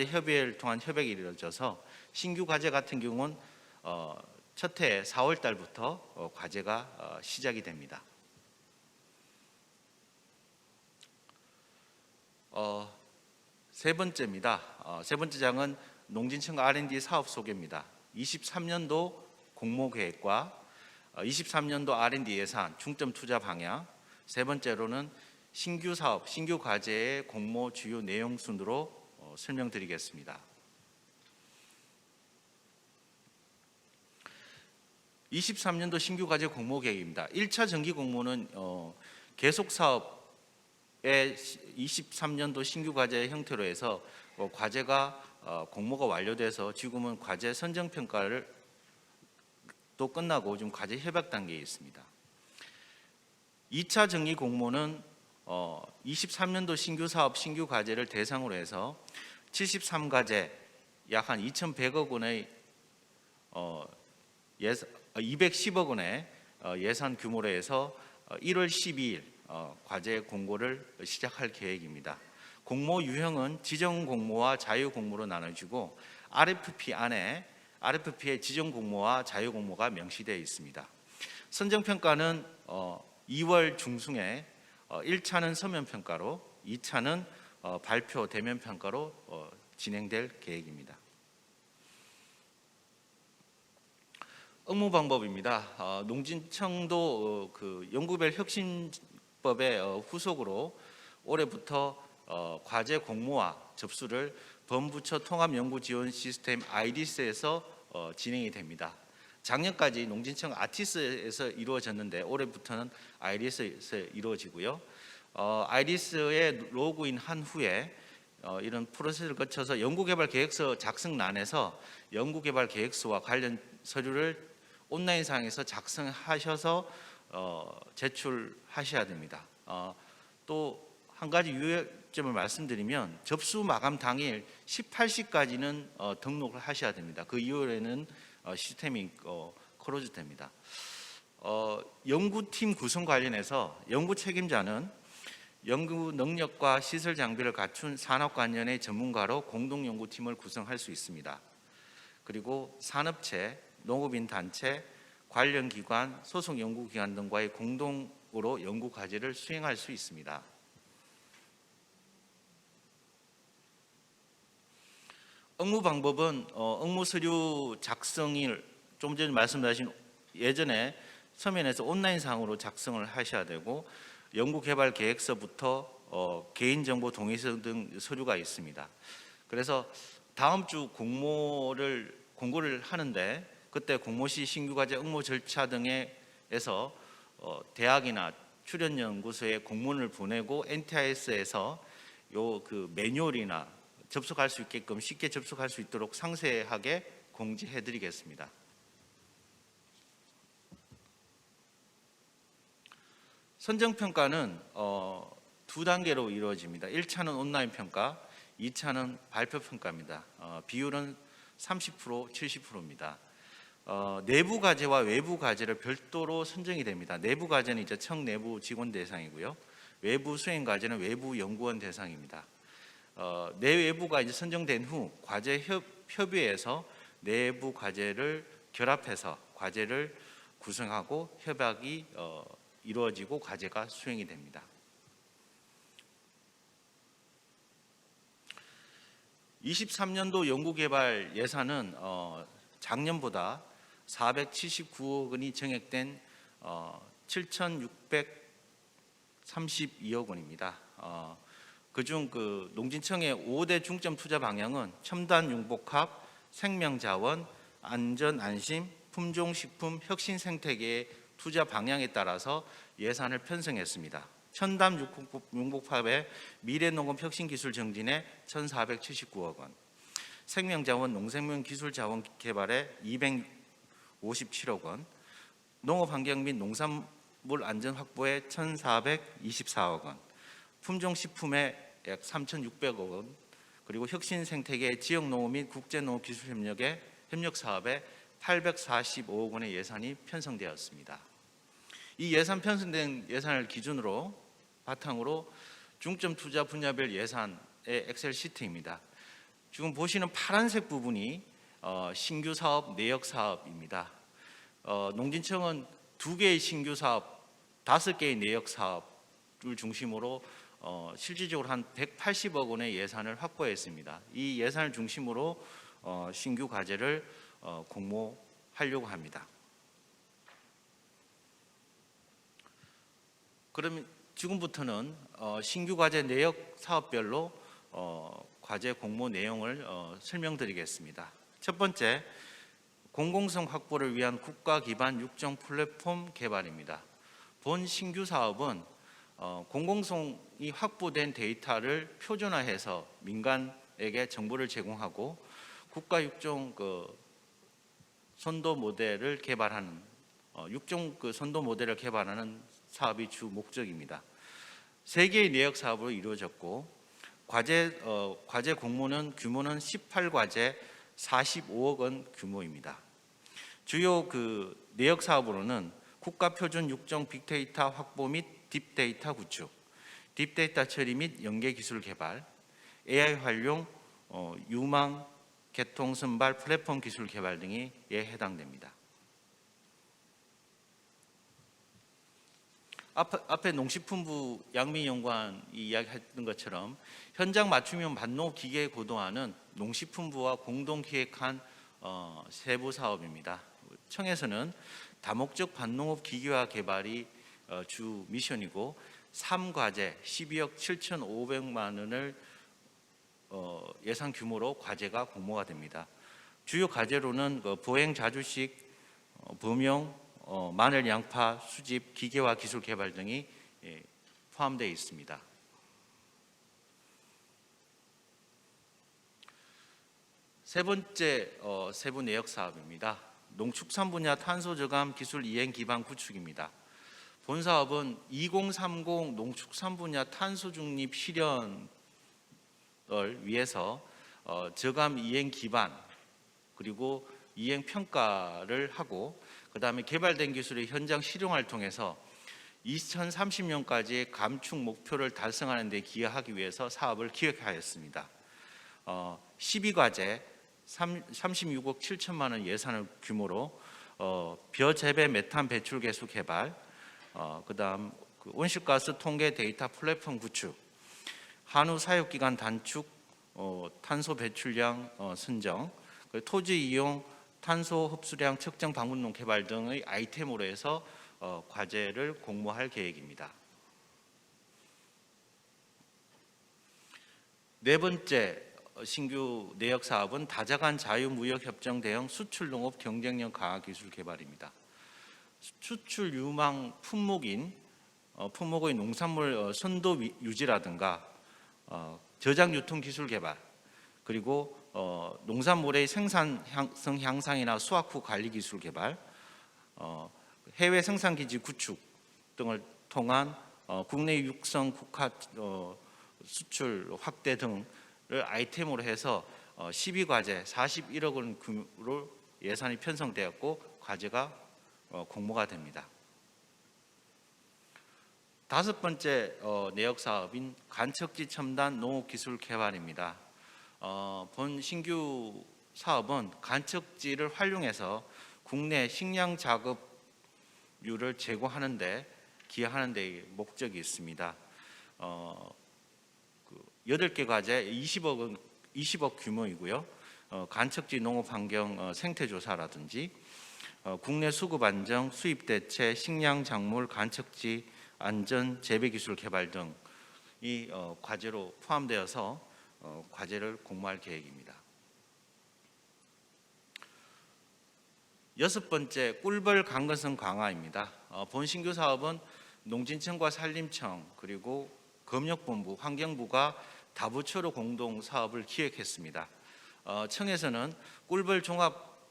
[SPEAKER 1] 협의회를 통한 협약이 이루어져서 신규 과제 같은 경우는 첫 해 4월 달부터 과제가 시작이 됩니다. 세 번째입니다. 세 번째 장은 농진청 R&D 사업 소개입니다. 23년도 공모 계획과 23년도 R&D 예산, 중점 투자 방향, 세 번째로는 신규 사업, 신규 과제의 공모 주요 내용 순으로 설명드리겠습니다. 23년도 신규 과제 공모 계획입니다. 1차 정기 공모는 계속 사업의 23년도 신규 과제 형태로 해서 과제가 공모가 완료돼서 지금은 과제 선정 평가를 또 끝나고 지금 과제 협약 단계에 있습니다. 2차 정기 공모는 23년도 신규 사업 신규 과제를 대상으로 해서 73과제 약 한 2,100억 원의 210억 원의 예산 규모로 해서 1월 12일 과제 공고를 시작할 계획입니다. 공모 유형은 지정 공모와 자유 공모로 나눠지고 RFP 안에 RFP의 지정 공모와 자유 공모가 명시되어 있습니다. 선정 평가는 2월 중순에 1차는 서면 평가로 2차는 발표 대면 평가로 진행될 계획입니다. 업무 방법입니다. 농진청도 그 연구별 혁신법의 후속으로 올해부터 과제 공모와 접수를 범부처 통합연구지원 시스템 아이디스에서 진행이 됩니다. 작년까지 농진청 아티스에서 이루어졌는데 올해부터는 아이디스에서 이루어지고요. 아이디스에 로그인한 후에 이런 프로세스를 거쳐서 연구개발계획서 작성란에서 연구개발계획서와 관련 서류를 온라인상에서 작성하셔서 제출하셔야 됩니다. 또 한 가지 유의점을 말씀드리면 접수 마감 당일 18시까지는 등록을 하셔야 됩니다. 그 이후에는 시스템이 클로즈 됩니다. 연구팀 구성 관련해서 연구 책임자는 연구 능력과 시설 장비를 갖춘 산업 관련의 전문가로 공동 연구팀을 구성할 수 있습니다. 그리고 산업체, 농업인 단체, 관련 기관, 소속 연구기관 등과의 공동으로 연구 과제를 수행할 수 있습니다. 업무 방법은 업무 서류 작성을 좀 전에 말씀하신 예전에 서면에서 온라인상으로 작성을 하셔야 되고 연구개발 계획서부터 개인정보 동의서 등 서류가 있습니다. 그래서 다음 주 공고를 하는데 그때 공모 시 신규과제 응모 절차 등에서 대학이나 출연연구소에 공문을 보내고 NTIS에서 그 매뉴얼이나 접속할 수 있게끔 쉽게 접속할 수 있도록 상세하게 공지해 드리겠습니다. 선정평가는 두 단계로 이루어집니다. 1차는 온라인 평가, 2차는 발표 평가입니다. 비율은 30%, 70%입니다. 내부 과제와 외부 과제를 별도로 선정이 됩니다. 내부 과제는 이제 청 내부 직원 대상이고요. 외부 수행 과제는 외부 연구원 대상입니다. 내외부가 이제 선정된 후 과제 협의회에서 내부 과제를 결합해서 과제를 구성하고 협약이 이루어지고 과제가 수행이 됩니다. 23년도 연구개발 예산은 작년보다 479억 원이 증액된 7,632억 원입니다. 그중 그 농진청의 5대 중점 투자 방향은 첨단 융복합, 생명자원, 안전, 안심, 품종식품, 혁신 생태계의 투자 방향에 따라서 예산을 편성했습니다. 첨단 융복합의 미래농업 혁신기술 정진에 1,479억 원, 생명자원 농생명 기술자원 개발에 257억 원, 농업환경 및 농산물 안전 확보에 1,424억 원, 품종식품에 약 3,600억 원, 그리고 혁신 생태계 지역농업 및 국제농업 기술협력의 협력사업에 845억 원의 예산이 편성되었습니다. 이 예산 편성된 예산을 기준으로 바탕으로 중점 투자 분야별 예산의 엑셀 시트입니다. 지금 보시는 파란색 부분이 신규 사업, 내역 사업입니다. 농진청은 2개의 신규 사업, 5개의 내역 사업을 중심으로 실질적으로 한 180억 원의 예산을 확보했습니다. 이 예산을 중심으로 신규 과제를 공모하려고 합니다. 그러면 지금부터는 신규 과제 내역 사업별로 과제 공모 내용을 설명드리겠습니다. 첫 번째, 공공성 확보를 위한 국가 기반 육종 플랫폼 개발입니다. 본 신규 사업은 공공성이 확보된 데이터를 표준화해서 민간에게 정보를 제공하고 국가 육종 선도 모델을 개발하는 육종 선도 모델을 개발하는 사업이 주 목적입니다. 3개의 내역 사업으로 이루어졌고 과제 공모는 규모는 18과제 45억 원 규모입니다. 주요 내역 사업으로는 국가 표준 육종 빅데이터 확보 및 딥데이터 구축, 딥데이터 처리 및 연계 기술 개발, AI 활용, 유망 개통 선발 플랫폼 기술 개발 등이 해당됩니다. 앞에 농식품부 양미연구원이 이야기했던 것처럼 현장 맞춤형 반농업 기계 고도화는 농식품부와 공동 기획한 세부 사업입니다. 청에서는 다목적 반농업 기계화 개발이 주 미션이고 3과제 12억 7,500만 원을 예산 규모로 과제가 공모가 됩니다. 주요 과제로는 보행 자주식, 범용, 마늘, 양파, 수집, 기계화 기술 개발 등이 포함되어 있습니다. 세 번째 세부 내역 사업입니다. 농축산 분야 탄소 저감 기술 이행 기반 구축입니다. 본 사업은 2030 농축산 분야 탄소 중립 실현을 위해서 저감 이행 기반 그리고 이행 평가를 하고 그다음에 개발된 기술의 현장 실용화를 통해서 2030년까지 감축 목표를 달성하는 데 기여하기 위해서 사업을 기획하였습니다. 12과제 36억 7천만 원 예산을 규모로 벼재배 메탄 배출 개수 개발, 그다음 온실가스 통계 데이터 플랫폼 구축, 한우 사육기간 단축, 탄소 배출량 선정, 토지 이용 탄소 흡수량 측정 방문농 개발 등의 아이템으로 해서 과제를 공모할 계획입니다. 네 번째 신규 내역 사업은 다자간 자유무역협정 대응 수출농업 경쟁력 강화 기술 개발입니다. 수출 유망 품목의 농산물 선도 유지라든가 저장 유통 기술 개발 그리고 농산물의 생산성 향상이나 수확 후 관리 기술 개발, 해외 생산기지 구축 등을 통한 국내 육성 국화 수출 확대 등을 아이템으로 해서 12과제 41억 원 규모로 예산이 편성되었고 과제가 공모가 됩니다. 다섯 번째 내역 사업인 간척지 첨단 농업기술 개발입니다. 본 신규 사업은 간척지를 활용해서 국내 식량 작업률을 제고하는 데 기여하는 데 목적이 있습니다. 8개 과제 20억 규모이고요. 간척지 농업 환경 생태 조사라든지 국내 수급 안정, 수입 대체, 식량 작물 간척지 안전 재배 기술 개발 등이 과제로 포함되어서 과제를 공모할 계획입니다. 여섯 번째, 꿀벌 강건성 강화입니다. 본 신규 사업은 농진청과 산림청 그리고 검역본부, 환경부가 다부처로 공동 사업을 기획했습니다. 청에서는 꿀벌 종합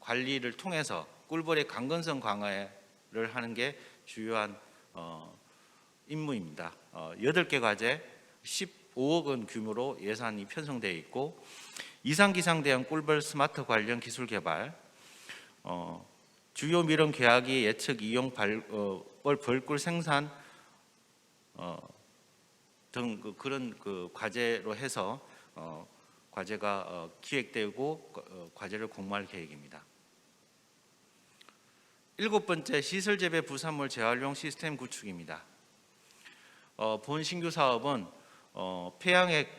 [SPEAKER 1] 관리를 통해서 꿀벌의 강건성 강화를 하는 게 주요한 임무입니다. 8개 과제 15억 원 규모로 예산이 편성되어 있고 이상기상 대응 꿀벌 스마트 관련 기술 개발, 주요 밀원 개화기 예측 이용 벌꿀 생산 등 그런 과제로 해서 과제가 기획되고 과제를 공모할 계획입니다. 7번째, 시설 재배 부산물 재활용 시스템 구축입니다. 본 신규 사업은 폐양액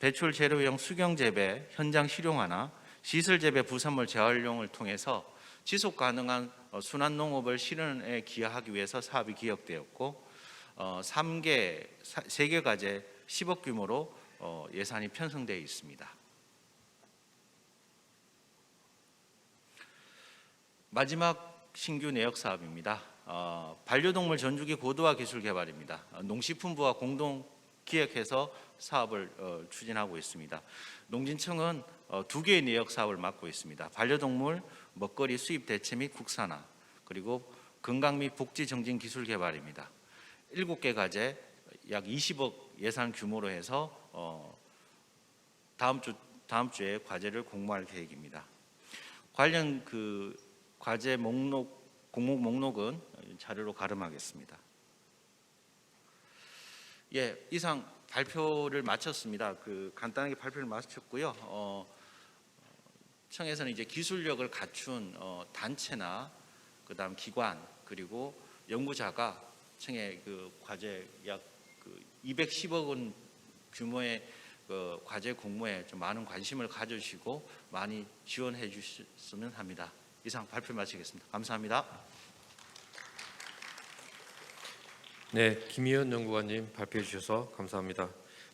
[SPEAKER 1] 배출 재료용 수경 재배 현장 실용화나 시설 재배 부산물 재활용을 통해서 지속 가능한 순환 농업을 실현에 기여하기 위해서 사업이 기획되었고 3개 과제 10억 규모로 예산이 편성되어 있습니다. 마지막 신규 내역 사업입니다. 반려동물 전주기 고도화 기술 개발입니다. 농식품부와 공동 기획해서 사업을 추진하고 있습니다. 농진청은 2개의 내역 사업을 맡고 있습니다. 반려동물 먹거리 수입 대체 및 국산화, 그리고 건강 및 복지 정진 기술 개발입니다. 7개 과제 약 20억 예산 규모로 해서 다음 주에 과제를 공모할 계획입니다. 관련 과제 공목 목록은 자료로 가름하겠습니다. 예, 이상 발표를 마쳤습니다. 간단하게 발표를 마쳤고요. 청에서는 이제 기술력을 갖춘 단체나 그다음 기관 그리고 연구자가 청의 과제 약 210억 원 규모의 과제 공모에 좀 많은 관심을 가져주시고 많이 지원해 주셨으면 합니다. 이상 발표 마치겠습니다. 감사합니다.
[SPEAKER 25] 네, 김희연 연구관님 발표해 주셔서 감사합니다.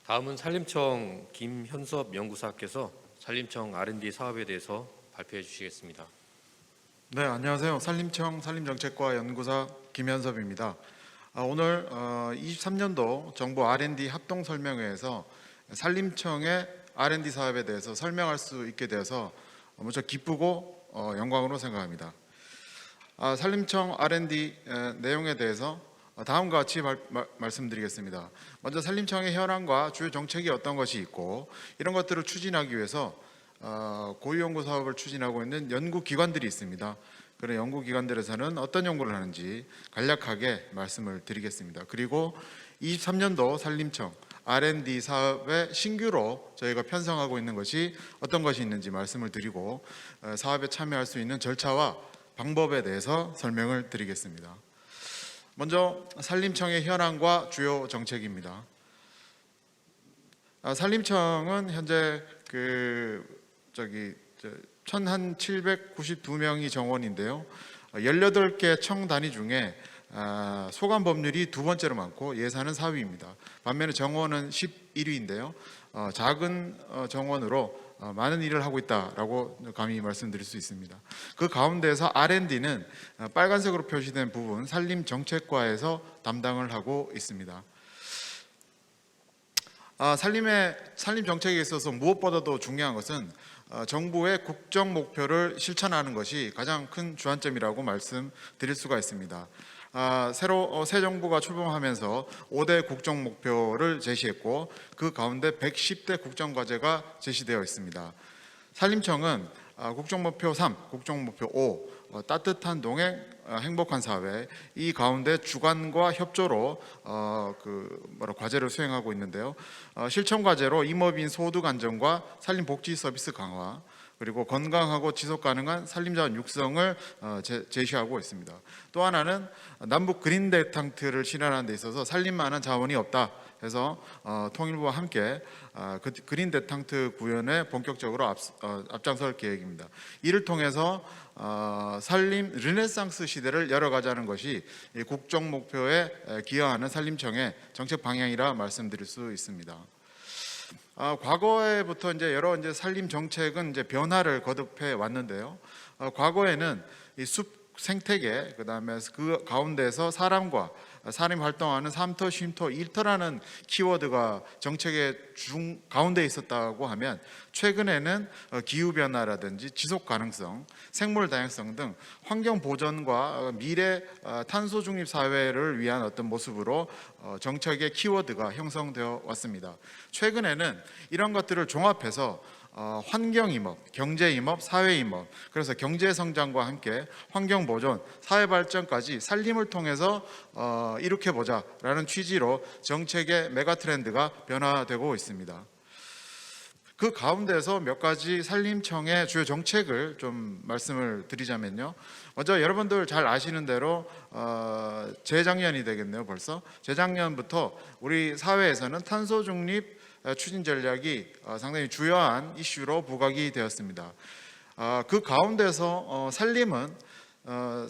[SPEAKER 25] 다음은 산림청 김현섭 연구사께서 산림청 R&D 사업에 대해서 발표해 주시겠습니다.
[SPEAKER 2] 네, 안녕하세요. 산림청 산림정책과 연구사 김현섭입니다. 오늘 23년도 정부 R&D 합동 설명회에서 산림청의 R&D 사업에 대해서 설명할 수 있게 되어서 무척 기쁘고 영광으로 생각합니다. 산림청 R&D 내용에 대해서 다음과 같이 말씀드리겠습니다. 먼저 산림청의 현황과 주요 정책이 어떤 것이 있고 이런 것들을 추진하기 위해서 고유연구 사업을 추진하고 있는 연구기관들이 있습니다. 그런 연구기관들에서는 어떤 연구를 하는지 간략하게 말씀을 드리겠습니다. 그리고 23년도 산림청 R&D 사업에 신규로 저희가 편성하고 있는 것이 어떤 것이 있는지 말씀을 드리고 사업에 참여할 수 있는 절차와 방법에 대해서 설명을 드리겠습니다. 먼저 산림청의 현황과 주요 정책입니다. 산림청은 현재 1,792명이 정원인데요. 18개 청 단위 중에 소관 법률이 두 번째로 많고 예산은 4위입니다. 반면에 정원은 11위인데요. 작은 정원으로 많은 일을 하고 있다라고 감히 말씀드릴 수 있습니다. 그 가운데서 R&D는 빨간색으로 표시된 부분 산림정책과에서 담당을 하고 있습니다. 산림 정책에 있어서 무엇보다도 중요한 것은 정부의 국정 목표를 실천하는 것이 가장 큰 주안점이라고 말씀드릴 수가 있습니다. 새 정부가 출범하면서 5대 국정 목표를 제시했고 그 가운데 110대 국정 과제가 제시되어 있습니다. 산림청은 국정 목표 3, 국정 목표 5, 따뜻한 동행, 행복한 사회 이 가운데 주관과 협조로 과제를 수행하고 있는데요. 실천 과제로 임업인 소득 안정과 산림 복지 서비스 강화 그리고 건강하고 지속 가능한 산림자원 육성을 제시하고 있습니다. 또 하나는 남북 그린 대탕트를 실현하는 데 있어서 산림만한 자원이 없다 해서 통일부와 함께 그린 대탕트 구현에 본격적으로 앞장설 계획입니다. 이를 통해서 산림 르네상스 시대를 열어가자는 것이 국정 목표에 기여하는 산림청의 정책 방향이라 말씀드릴 수 있습니다. 과거에부터 이제 여러 이제 산림 정책은 이제 변화를 거듭해 왔는데요. 과거에는 이 숲 생태계, 그다음에 그 가운데서 사람과 사람이 활동하는 3토, 쉼토, 1토라는 키워드가 정책의 가운데 있었다고 하면, 최근에는 기후 변화라든지 지속 가능성, 생물 다양성 등 환경 보전과 미래 탄소 중립 사회를 위한 어떤 모습으로 정책의 키워드가 형성되어 왔습니다. 최근에는 이런 것들을 종합해서 환경임업, 경제임업, 사회임업, 그래서 경제성장과 함께 환경보존, 사회발전까지 산림을 통해서 일으켜보자라는 취지로 정책의 메가트렌드가 변화되고 있습니다. 그 가운데서 몇 가지 산림청의 주요 정책을 좀 말씀을 드리자면요. 먼저 여러분들 잘 아시는 대로 재작년이 되겠네요. 벌써 재작년부터 우리 사회에서는 탄소 중립 추진 전략이 상당히 주요한 이슈로 부각이 되었습니다. 그 가운데서 산림은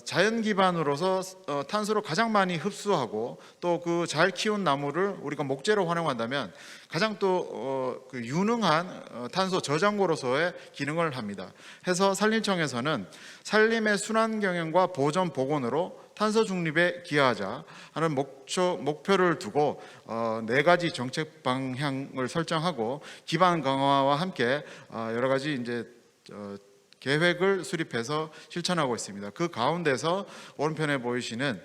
[SPEAKER 2] 자연 기반으로서 탄소를 가장 많이 흡수하고 또 그 잘 키운 나무를 우리가 목재로 활용한다면 가장 또 유능한 탄소 저장고로서의 기능을 합니다. 해서 산림청에서는 산림의 순환 경영과 보존 복원으로 탄소 중립에 기여하자 하는 목표를 두고 4가지 정책 방향을 설정하고 기반 강화와 함께 여러 가지 이제 계획을 수립해서 실천하고 있습니다. 그 가운데서 오른편에 보이시는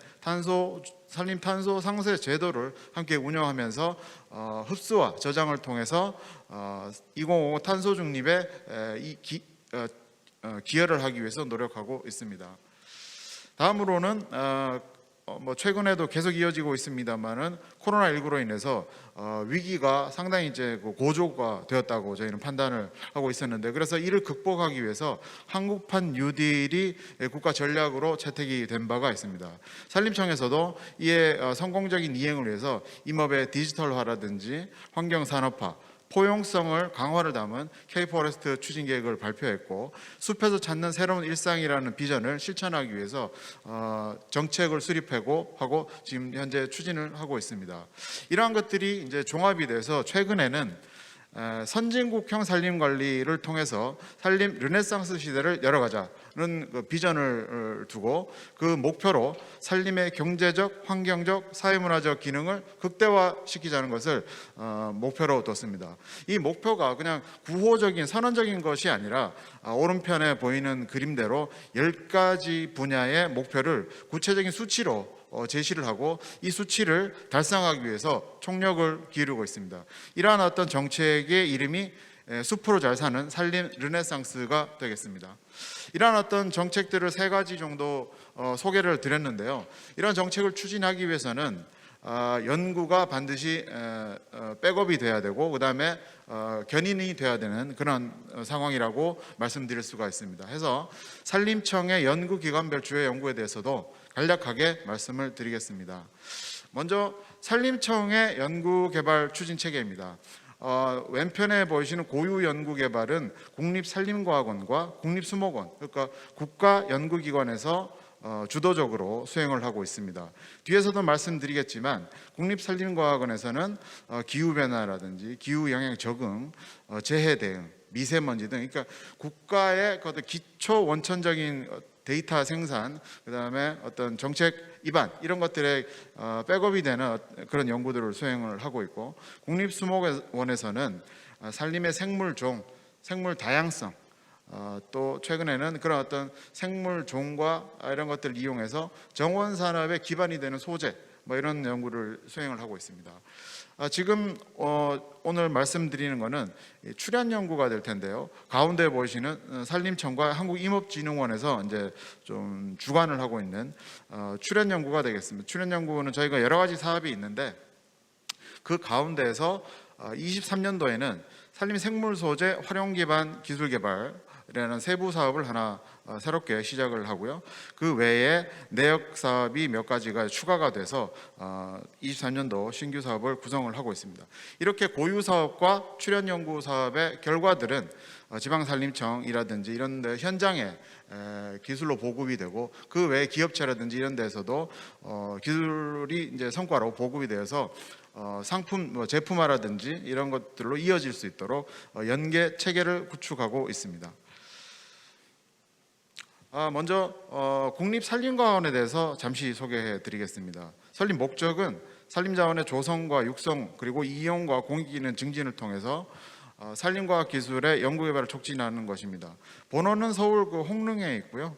[SPEAKER 2] 산림 탄소 상세 제도를 함께 운영하면서 흡수와 저장을 통해서 2055 탄소 중립에 기여를 하기 위해서 노력하고 있습니다. 다음으로는 최근에도 계속 이어지고 있습니다만은 코로나19로 인해서 위기가 상당히 이제 고조가 되었다고 저희는 판단을 하고 있었는데, 그래서 이를 극복하기 위해서 한국판 뉴딜이 국가 전략으로 채택이 된 바가 있습니다. 산림청에서도 이에 성공적인 이행을 위해서 임업의 디지털화라든지 환경산업화, 포용성을 강화를 담은 K-포레스트 추진 계획을 발표했고, 숲에서 찾는 새로운 일상이라는 비전을 실천하기 위해서 정책을 수립하고 지금 현재 추진을 하고 있습니다. 이러한 것들이 이제 종합이 돼서 최근에는 선진국형 산림 관리를 통해서 산림 르네상스 시대를 열어가자는 비전을 두고, 그 목표로 산림의 경제적, 환경적, 사회문화적 기능을 극대화시키자는 것을 목표로 뒀습니다. 이 목표가 그냥 구호적인 선언적인 것이 아니라 오른편에 보이는 그림대로 10가지 분야의 목표를 구체적인 수치로 제시를 하고 이 수치를 달성하기 위해서 총력을 기울이고 있습니다. 이러한 어떤 정책의 이름이 숲으로 잘 사는 산림 르네상스가 되겠습니다. 이러한 어떤 정책들을 3가지 정도 소개를 드렸는데요. 이러한 정책을 추진하기 위해서는 연구가 반드시 백업이 돼야 되고, 그 다음에 견인이 돼야 되는 그런 상황이라고 말씀드릴 수가 있습니다. 해서 산림청의 연구기관별 주요 연구에 대해서도 간략하게 말씀을 드리겠습니다. 먼저 산림청의 연구개발 추진 체계입니다. 왼편에 보이시는 고유연구개발은 국립산림과학원과 국립수목원, 그러니까 국가연구기관에서 주도적으로 수행을 하고 있습니다. 뒤에서도 말씀드리겠지만 국립산림과학원에서는 기후변화라든지 기후영향 적응, 재해 대응, 미세먼지 등, 그러니까 국가의 기초 원천적인 데이터 생산, 그다음에 어떤 정책 입안, 이런 것들에 백업이 되는 그런 연구들을 수행을 하고 있고, 국립수목원에서는 산림의 생물종, 생물 다양성, 또 최근에는 그런 어떤 생물종과 이런 것들을 이용해서 정원 산업의 기반이 되는 소재, 이런 연구를 수행을 하고 있습니다. 지금 오늘 말씀드리는 것은 출연 연구가 될 텐데요. 가운데 보시는 산림청과 한국임업진흥원에서 이제 좀 주관을 하고 있는 출연 연구가 되겠습니다. 출연 연구는 저희가 여러 가지 사업이 있는데, 그 가운데에서 23년도에는 산림 생물 소재 활용 기반 기술 개발이라는 세부 사업을 하나 새롭게 시작을 하고요. 그 외에 내역 사업이 몇 가지가 추가가 돼서 23년도 신규 사업을 구성을 하고 있습니다. 이렇게 고유 사업과 출연 연구 사업의 결과들은 지방산림청이라든지 이런 데 현장에 기술로 보급이 되고, 그 외에 기업체라든지 이런 데서도 기술이 이제 성과로 보급이 되어서 상품, 제품화라든지 이런 것들로 이어질 수 있도록 연계 체계를 구축하고 있습니다. 먼저 국립산림과학원에 대해서 잠시 소개해 드리겠습니다. 설립 목적은 산림자원의 조성과 육성 그리고 이용과 공익기능 증진을 통해서 산림과학 기술의 연구개발을 촉진하는 것입니다. 본원은 서울 홍릉에 있고요.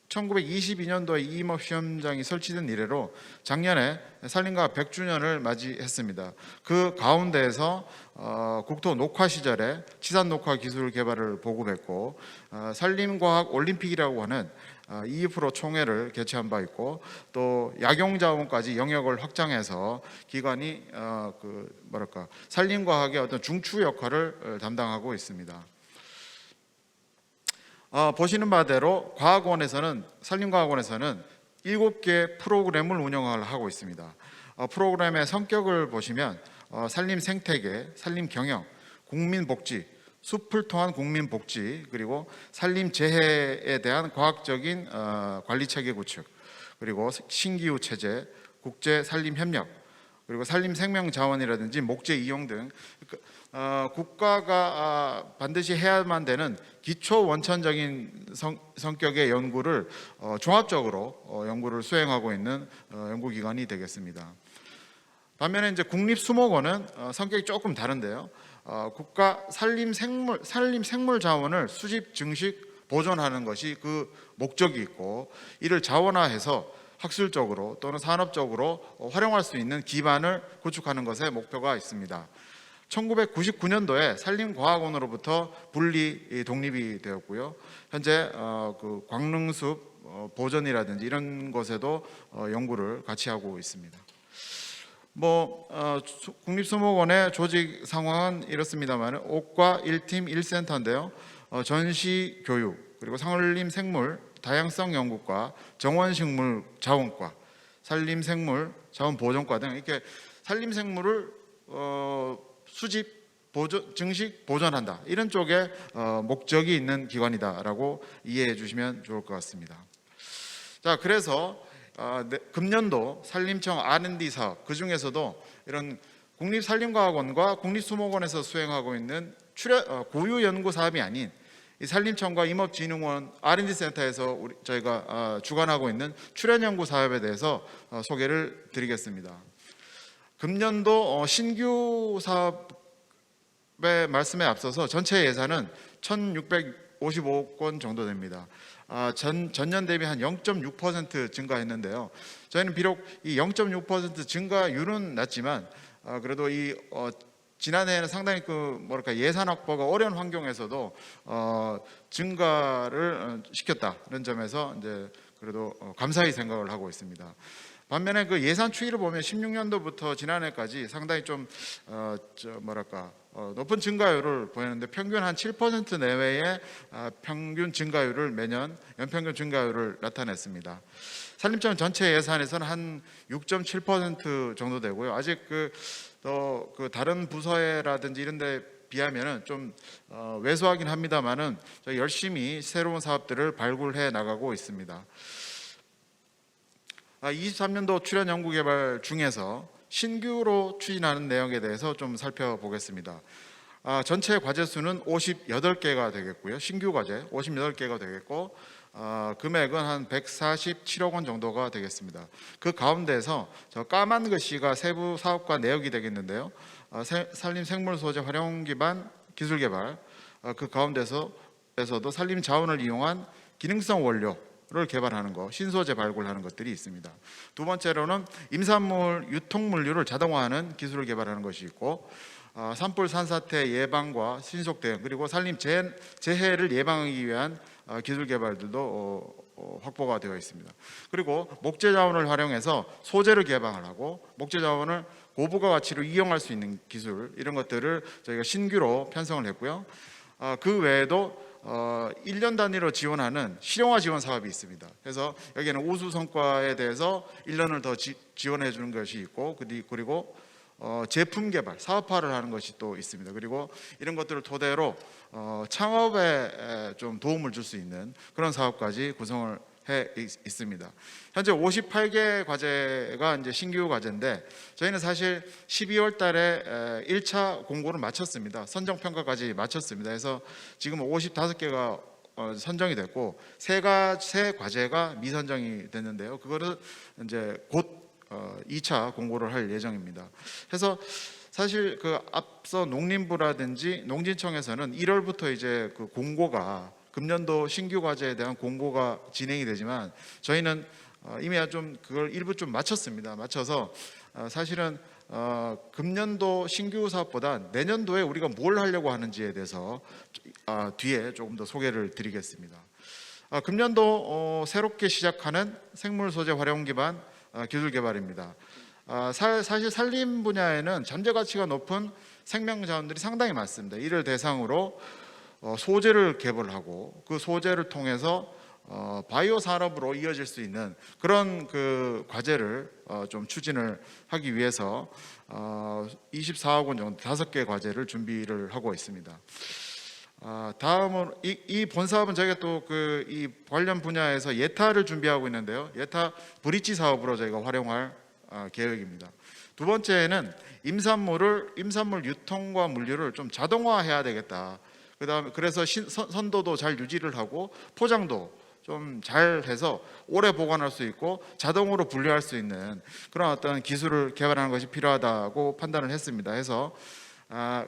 [SPEAKER 2] 1922년도에 이임업 시험장이 설치된 이래로 작년에 산림과학 100주년을 맞이했습니다. 그 가운데에서 국토 녹화 시절에 치산 녹화 기술 개발을 보급했고 산림과학 올림픽이라고 하는 EF로 총회를 개최한 바 있고 또 약용자원까지 영역을 확장해서 기관이 산림과학의 어떤 중추 역할을 담당하고 있습니다. 보시는 바대로 산림과학원에서는 7개 프로그램을 운영하고 있습니다. 프로그램의 성격을 보시면 산림 생태계, 산림 경영, 국민복지, 숲을 통한 국민복지, 그리고 산림 재해에 대한 과학적인 관리 체계 구축, 그리고 신기후 체제, 국제 산림 협력, 그리고 산림 생명 자원이라든지 목재 이용 등 국가가 반드시 해야만 되는 기초 원천적인 성격의 연구를 종합적으로 연구를 수행하고 있는 연구기관이 되겠습니다. 반면에 이제 국립수목원은 성격이 조금 다른데요. 국가 산림 생물 자원을 수집, 증식, 보존하는 것이 그 목적이 있고 이를 자원화해서 학술적으로 또는 산업적으로 활용할 수 있는 기반을 구축하는 것에 목표가 있습니다. 1999년도에 산림과학원으로부터 분리 독립이 되었고요. 현재 그 광릉숲 보전이라든지 이런 것에도 연구를 같이 하고 있습니다. 국립수목원의 조직 상황은 이렇습니다만 옥과 1팀 1센터인데요. 전시 교육, 그리고 산림생물 다양성 연구과, 정원식물 자원과, 산림생물 자원보존과 등 이렇게 산림생물을 수집, 증식, 보존한다. 이런 쪽에 목적이 있는 기관이다라고 이해해 주시면 좋을 것 같습니다. 자, 그래서 금년도 산림청 R&D 사업, 그 중에서도 이런 국립산림과학원과 국립수목원에서 수행하고 있는 고유 연구 사업이 아닌 이 산림청과 임업진흥원 R&D 센터에서 저희가 주관하고 있는 출연 연구 사업에 대해서 소개를 드리겠습니다. 금년도 신규 사업의 말씀에 앞서서 전체 예산은 1,655억 원 정도 됩니다. 전년 대비 한 0.6% 증가했는데요. 저희는 비록 이 0.6% 증가율은 낮지만 그래도 이 지난해에는 상당히 예산 확보가 어려운 환경에서도 증가를 시켰다는 점에서 이제 그래도 감사히 생각을 하고 있습니다. 반면에 그 예산 추이를 보면 16년도부터 지난해까지 상당히 좀 높은 증가율을 보였는데 평균 한 7% 내외의 평균 증가율을 매년 연평균 증가율을 나타냈습니다. 산림청 전체 예산에서는 한 6.7% 정도 되고요. 아직 그 다른 부서라든지 이런 데 비하면은 좀 왜소하긴 합니다만은 저희 열심히 새로운 사업들을 발굴해 나가고 있습니다. 23년도 출연 연구 개발 중에서 신규로 추진하는 내용에 대해서 좀 살펴보겠습니다. 전체 과제 수는 58개가 되겠고요. 신규 과제 58개가 되겠고 금액은 한 147억 원 정도가 되겠습니다. 그 가운데서 저 까만 글씨가 세부 사업과 내역이 되겠는데요. 산림 생물 소재 활용 기반 기술 개발, 그 가운데서도 산림 자원을 이용한 기능성 원료를 개발하는 것, 신소재 발굴하는 것들이 있습니다. 두 번째로는 임산물 유통 물류를 자동화하는 기술을 개발하는 것이 있고, 산불 산사태 예방과 신속 대응, 그리고 산림 재해를 예방하기 위한 기술 개발들도 확보가 되어 있습니다. 그리고 목재 자원을 활용해서 소재를 개방을 하고 목재 자원을 고부가 가치로 이용할 수 있는 기술, 이런 것들을 저희가 신규로 편성을 했고요. 그 외에도 1년 단위로 지원하는 실용화 지원 사업이 있습니다. 그래서 여기에는 우수 성과에 대해서 1년을 더 지원해 주는 것이 있고, 그리고 제품 개발, 사업화를 하는 것이 또 있습니다. 그리고 이런 것들을 토대로 창업에 좀 도움을 줄 수 있는 그런 사업까지 구성을 있습니다. 현재 58개 과제가 이제 신규 과제인데 저희는 사실 12월 달에 1차 공고를 마쳤습니다. 선정 평가까지 마쳤습니다. 그래서 지금 55개가 선정이 됐고 세 과제가 미선정이 됐는데요. 그거를 이제 곧 2차 공고를 할 예정입니다. 그래서 사실 그 앞서 농림부라든지 농진청에서는 1월부터 이제 그 공고가 금년도 신규 과제에 대한 공고가 진행이 되지만 저희는 이미 좀 그걸 일부 좀 마쳤습니다. 마쳐서 사실은 금년도 신규 사업보다 내년도에 우리가 뭘 하려고 하는지에 대해서 뒤에 조금 더 소개를 드리겠습니다. 금년도 새롭게 시작하는 생물 소재 활용 기반 기술 개발입니다. 사실 산림 분야에는 잠재 가치가 높은 생명 자원들이 상당히 많습니다. 이를 대상으로 소재를 개발하고 그 소재를 통해서 바이오 산업으로 이어질 수 있는 그런 그 과제를 좀 추진을 하기 위해서 24억 원 정도 5개 과제를 준비를 하고 있습니다. 다음은 이 본사업은 저희가 또 그 이 관련 분야에서 예타를 준비하고 있는데요. 예타 브릿지 사업으로 저희가 활용할 계획입니다. 두 번째는 임산물 유통과 물류를 좀 자동화해야 되겠다. 그다음에 그래서 선도도 잘 유지를 하고 포장도 좀 잘해서 오래 보관할 수 있고 자동으로 분류할 수 있는 그런 어떤 기술을 개발하는 것이 필요하다고 판단을 했습니다. 해서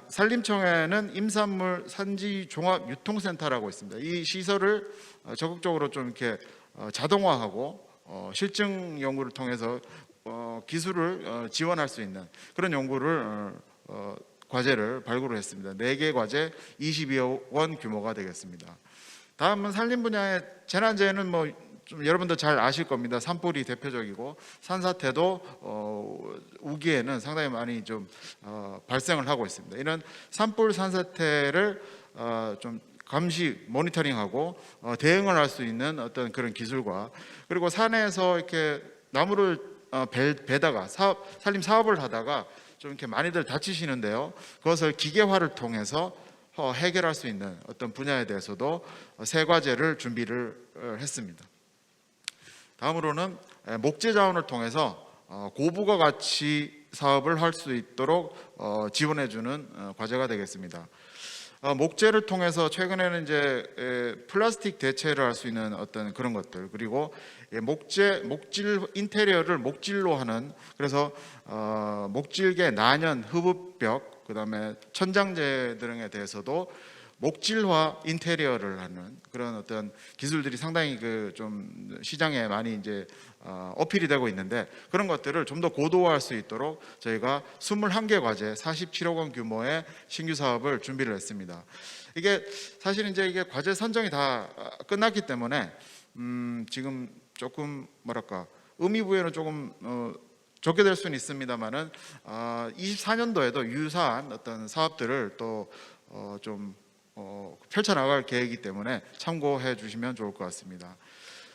[SPEAKER 2] 산림청에는 임산물 산지 종합 유통센터라고 있습니다. 이 시설을 적극적으로 좀 이렇게 자동화하고 실증 연구를 통해서 기술을 지원할 수 있는 그런 연구를 과제를 발굴을 했습니다. 4개 과제 22억 원 규모가 되겠습니다. 다음은 산림 분야의 재난재해는 뭐 좀 여러분도 잘 아실 겁니다. 산불이 대표적이고 산사태도 우기에는 상당히 많이 좀 발생을 하고 있습니다. 이런 산불 산사태를 좀 감시 모니터링하고 대응을 할 수 있는 어떤 그런 기술과 그리고 산에서 이렇게 나무를 베다가 산림 사업을 하다가 좀 이렇게 많이들 다치시는데요. 그것을 기계화를 통해서 해결할 수 있는 어떤 분야에 대해서도 세 과제를 준비를 했습니다. 다음으로는 목재 자원을 통해서 고부가 가치 사업을 할 수 있도록 지원해주는 과제가 되겠습니다. 목재를 통해서 최근에는 이제 플라스틱 대체를 할 수 있는 어떤 그런 것들 그리고 목질 인테리어를 목질로 하는 그래서 목질계 난연 흡입벽 그다음에 천장재 등에 대해서도 목질화 인테리어를 하는 그런 어떤 기술들이 상당히 그 좀 시장에 많이 이제 어필이 되고 있는데 그런 것들을 좀 더 고도화할 수 있도록 저희가 21개 과제 47억 원 규모의 신규 사업을 준비를 했습니다. 이게 사실 이제 이게 과제 선정이 다 끝났기 때문에 지금 조금 뭐랄까 의미 부여는 조금 적게 될 수는 있습니다만은 24년도에도 유사한 어떤 사업들을 또 좀 펼쳐나갈 계획이기 때문에 참고해 주시면 좋을 것 같습니다.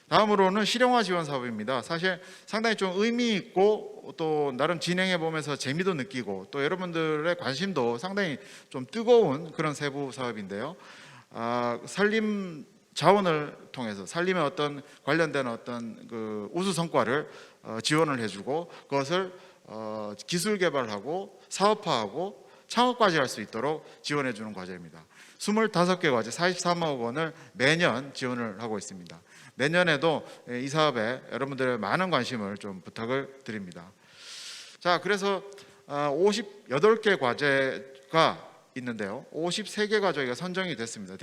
[SPEAKER 2] 다음으로는 실용화 지원 사업입니다. 사실 상당히 좀 의미 있고 또 나름 진행해 보면서 재미도 느끼고 또 여러분들의 관심도 상당히 좀 뜨거운 그런 세부 사업인데요. 산림 자원을 통해서 산림의 어떤 관련된 어떤 그 우수 성과를 지원을 해주고 그것을 기술 개발하고 사업화하고 창업까지 할 수 있도록 지원해 주는 과제입니다. 25개 과제 43억 원을 매년 지원을 하고 있습니다. 내년에도 이 사업에 여러분들의 많은 관심을 좀 부탁을 드립니다. 자, 그래서 58개 과제가 있는데요. 53개가 저희가 선정이 됐습니다.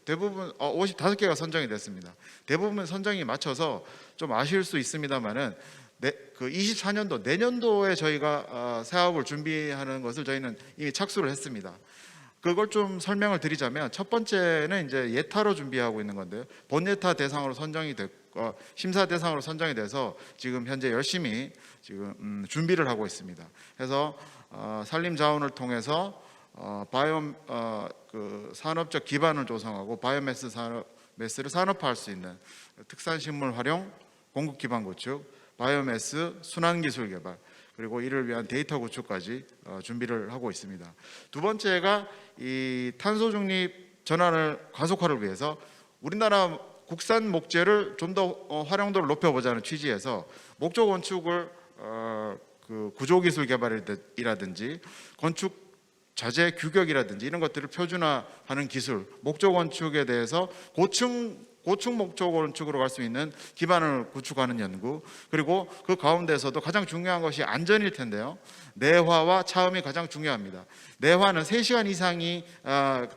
[SPEAKER 2] 대부분 55개가 선정이 됐습니다. 대부분 선정이 맞춰서 좀 아실 수 있습니다만은 그 24년도 내년도에 저희가 사업을 준비하는 것을 저희는 이미 착수를 했습니다. 그걸 좀 설명을 드리자면 첫 번째는 이제 예타로 준비하고 있는 건데요. 본예타 대상으로 선정이 됐고 심사 대상으로 선정이 돼서 지금 현재 열심히 지금 준비를 하고 있습니다. 그래서 산림 자원을 통해서 그 산업적 기반을 조성하고 바이오매스를 산업화할 수 있는 특산식물 활용, 공급 기반 구축, 바이오매스 순환 기술 개발 그리고 이를 위한 데이터 구축까지 준비를 하고 있습니다. 두 번째가 이 탄소 중립 전환을 가속화를 위해서 우리나라 국산 목재를 좀 더 활용도를 높여보자는 취지에서 목조 건축을 그 구조기술 개발이라든지 건축 자재 규격이라든지 이런 것들을 표준화하는 기술, 목조 건축에 대해서 고층 목조 건축으로 갈 수 있는 기반을 구축하는 연구, 그리고 그 가운데서도 가장 중요한 것이 안전일 텐데요. 내화와 차음이 가장 중요합니다. 내화는 3시간 이상이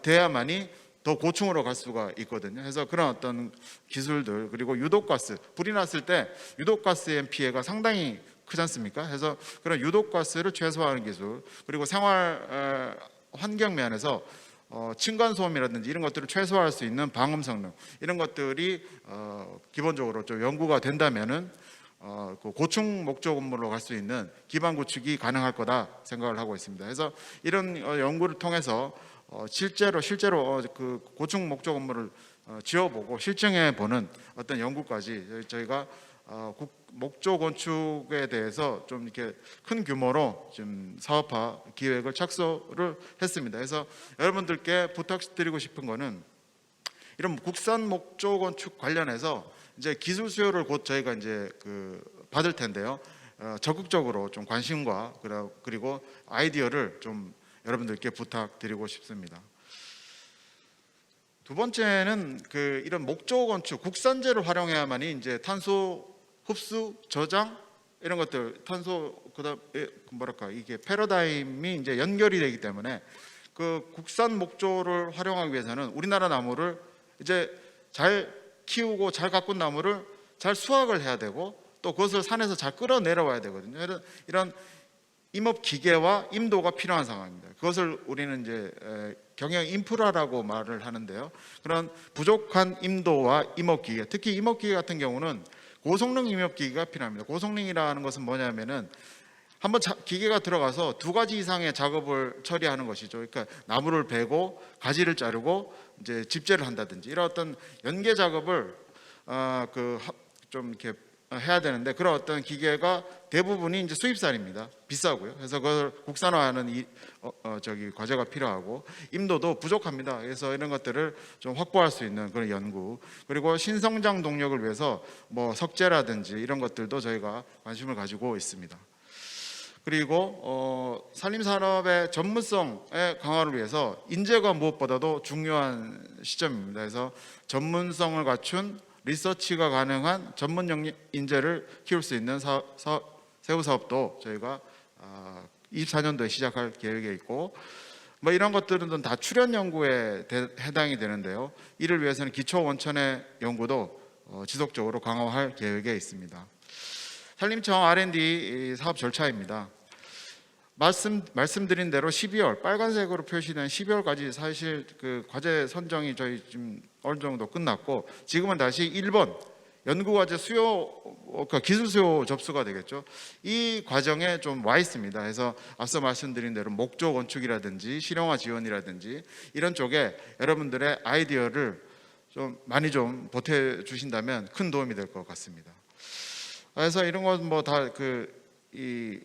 [SPEAKER 2] 돼야만이 더 고층으로 갈 수가 있거든요. 그래서 그런 어떤 기술들, 그리고 유독가스, 불이 났을 때 유독가스의 피해가 상당히 크지 않습니까? 그래서 그런 유독가스를 최소화하는 기술, 그리고 생활 환경 면에서 층간소음이라든지 이런 것들을 최소화할 수 있는 방음 성능, 이런 것들이 기본적으로 좀 연구가 된다면은 그 고층 목조 건물로 갈 수 있는 기반 구축이 가능할 거다 생각을 하고 있습니다. 그래서 이런 연구를 통해서 실제로 그 고층 목조 건물을 지어보고 실증해 보는 어떤 연구까지 저희가 목조 건축에 대해서 좀 이렇게 큰 규모로 지금 사업화 기획을 착수를 했습니다. 그래서 여러분들께 부탁드리고 싶은 거는 이런 국산 목조 건축 관련해서 이제 기술 수요를 곧 저희가 이제 받을 텐데요. 적극적으로 좀 관심과 그리고 아이디어를 좀 여러분들께 부탁드리고 싶습니다. 두 번째는 이런 목조 건축 국산재를 활용해야만이 이제 탄소 흡수, 저장 이런 것들, 탄소 그다음 이게 패러다임이 이제 연결이 되기 때문에 그 국산 목조를 활용하기 위해서는 우리나라 나무를 이제 잘 키우고 잘 가꾼 나무를 잘 수확을 해야 되고 또 그것을 산에서 잘 끌어내려와야 되거든요. 이런 임업 기계와 임도가 필요한 상황입니다. 그것을 우리는 이제 경영 인프라라고 말을 하는데요. 그런 부족한 임도와 임업 기계, 특히 임업 기계 같은 경우는 고성능 임업 기계가 필요합니다. 고성능이라는 것은 뭐냐면은 한번 기계가 들어가서 2가지 이상의 작업을 처리하는 것이죠. 그러니까 나무를 베고 가지를 자르고 이제 집재를 한다든지 이런 어떤 연계 작업을 좀 이렇게 해야 되는데 그런 어떤 기계가 대부분이 이제 수입산입니다. 비싸고요. 그래서 그걸 국산화하는 과제가 필요하고 임도도 부족합니다. 그래서 이런 것들을 좀 확보할 수 있는 그런 연구, 그리고 신성장 동력을 위해서 뭐 석재라든지 이런 것들도 저희가 관심을 가지고 있습니다. 그리고 산림산업의 전문성의 강화를 위해서 인재가 무엇보다도 중요한 시점입니다. 그래서 전문성을 갖춘 리서치가 가능한 전문 인재를 키울 수 있는 세부 사업도 저희가 24년도에 시작할 계획에 있고, 뭐 이런 것들은 다 출연 연구에 해당이 되는데요. 이를 위해서는 기초 원천의 연구도 지속적으로 강화할 계획에 있습니다. 산림청 R&D 사업 절차입니다. 말씀드린 대로 12월 빨간색으로 표시된 12월까지 사실 그 과제 선정이 저희 지금 어느 정도 끝났고 지금은 다시 1번 연구과제 수요, 그러니까 기술 수요 접수가 되겠죠. 이 과정에 좀 와 있습니다. 그래서 앞서 말씀드린 대로 목조 건축이라든지 실용화 지원이라든지 이런 쪽에 여러분들의 아이디어를 좀 많이 좀 보태 주신다면 큰 도움이 될 것 같습니다. 그래서 이런 건 뭐 다 이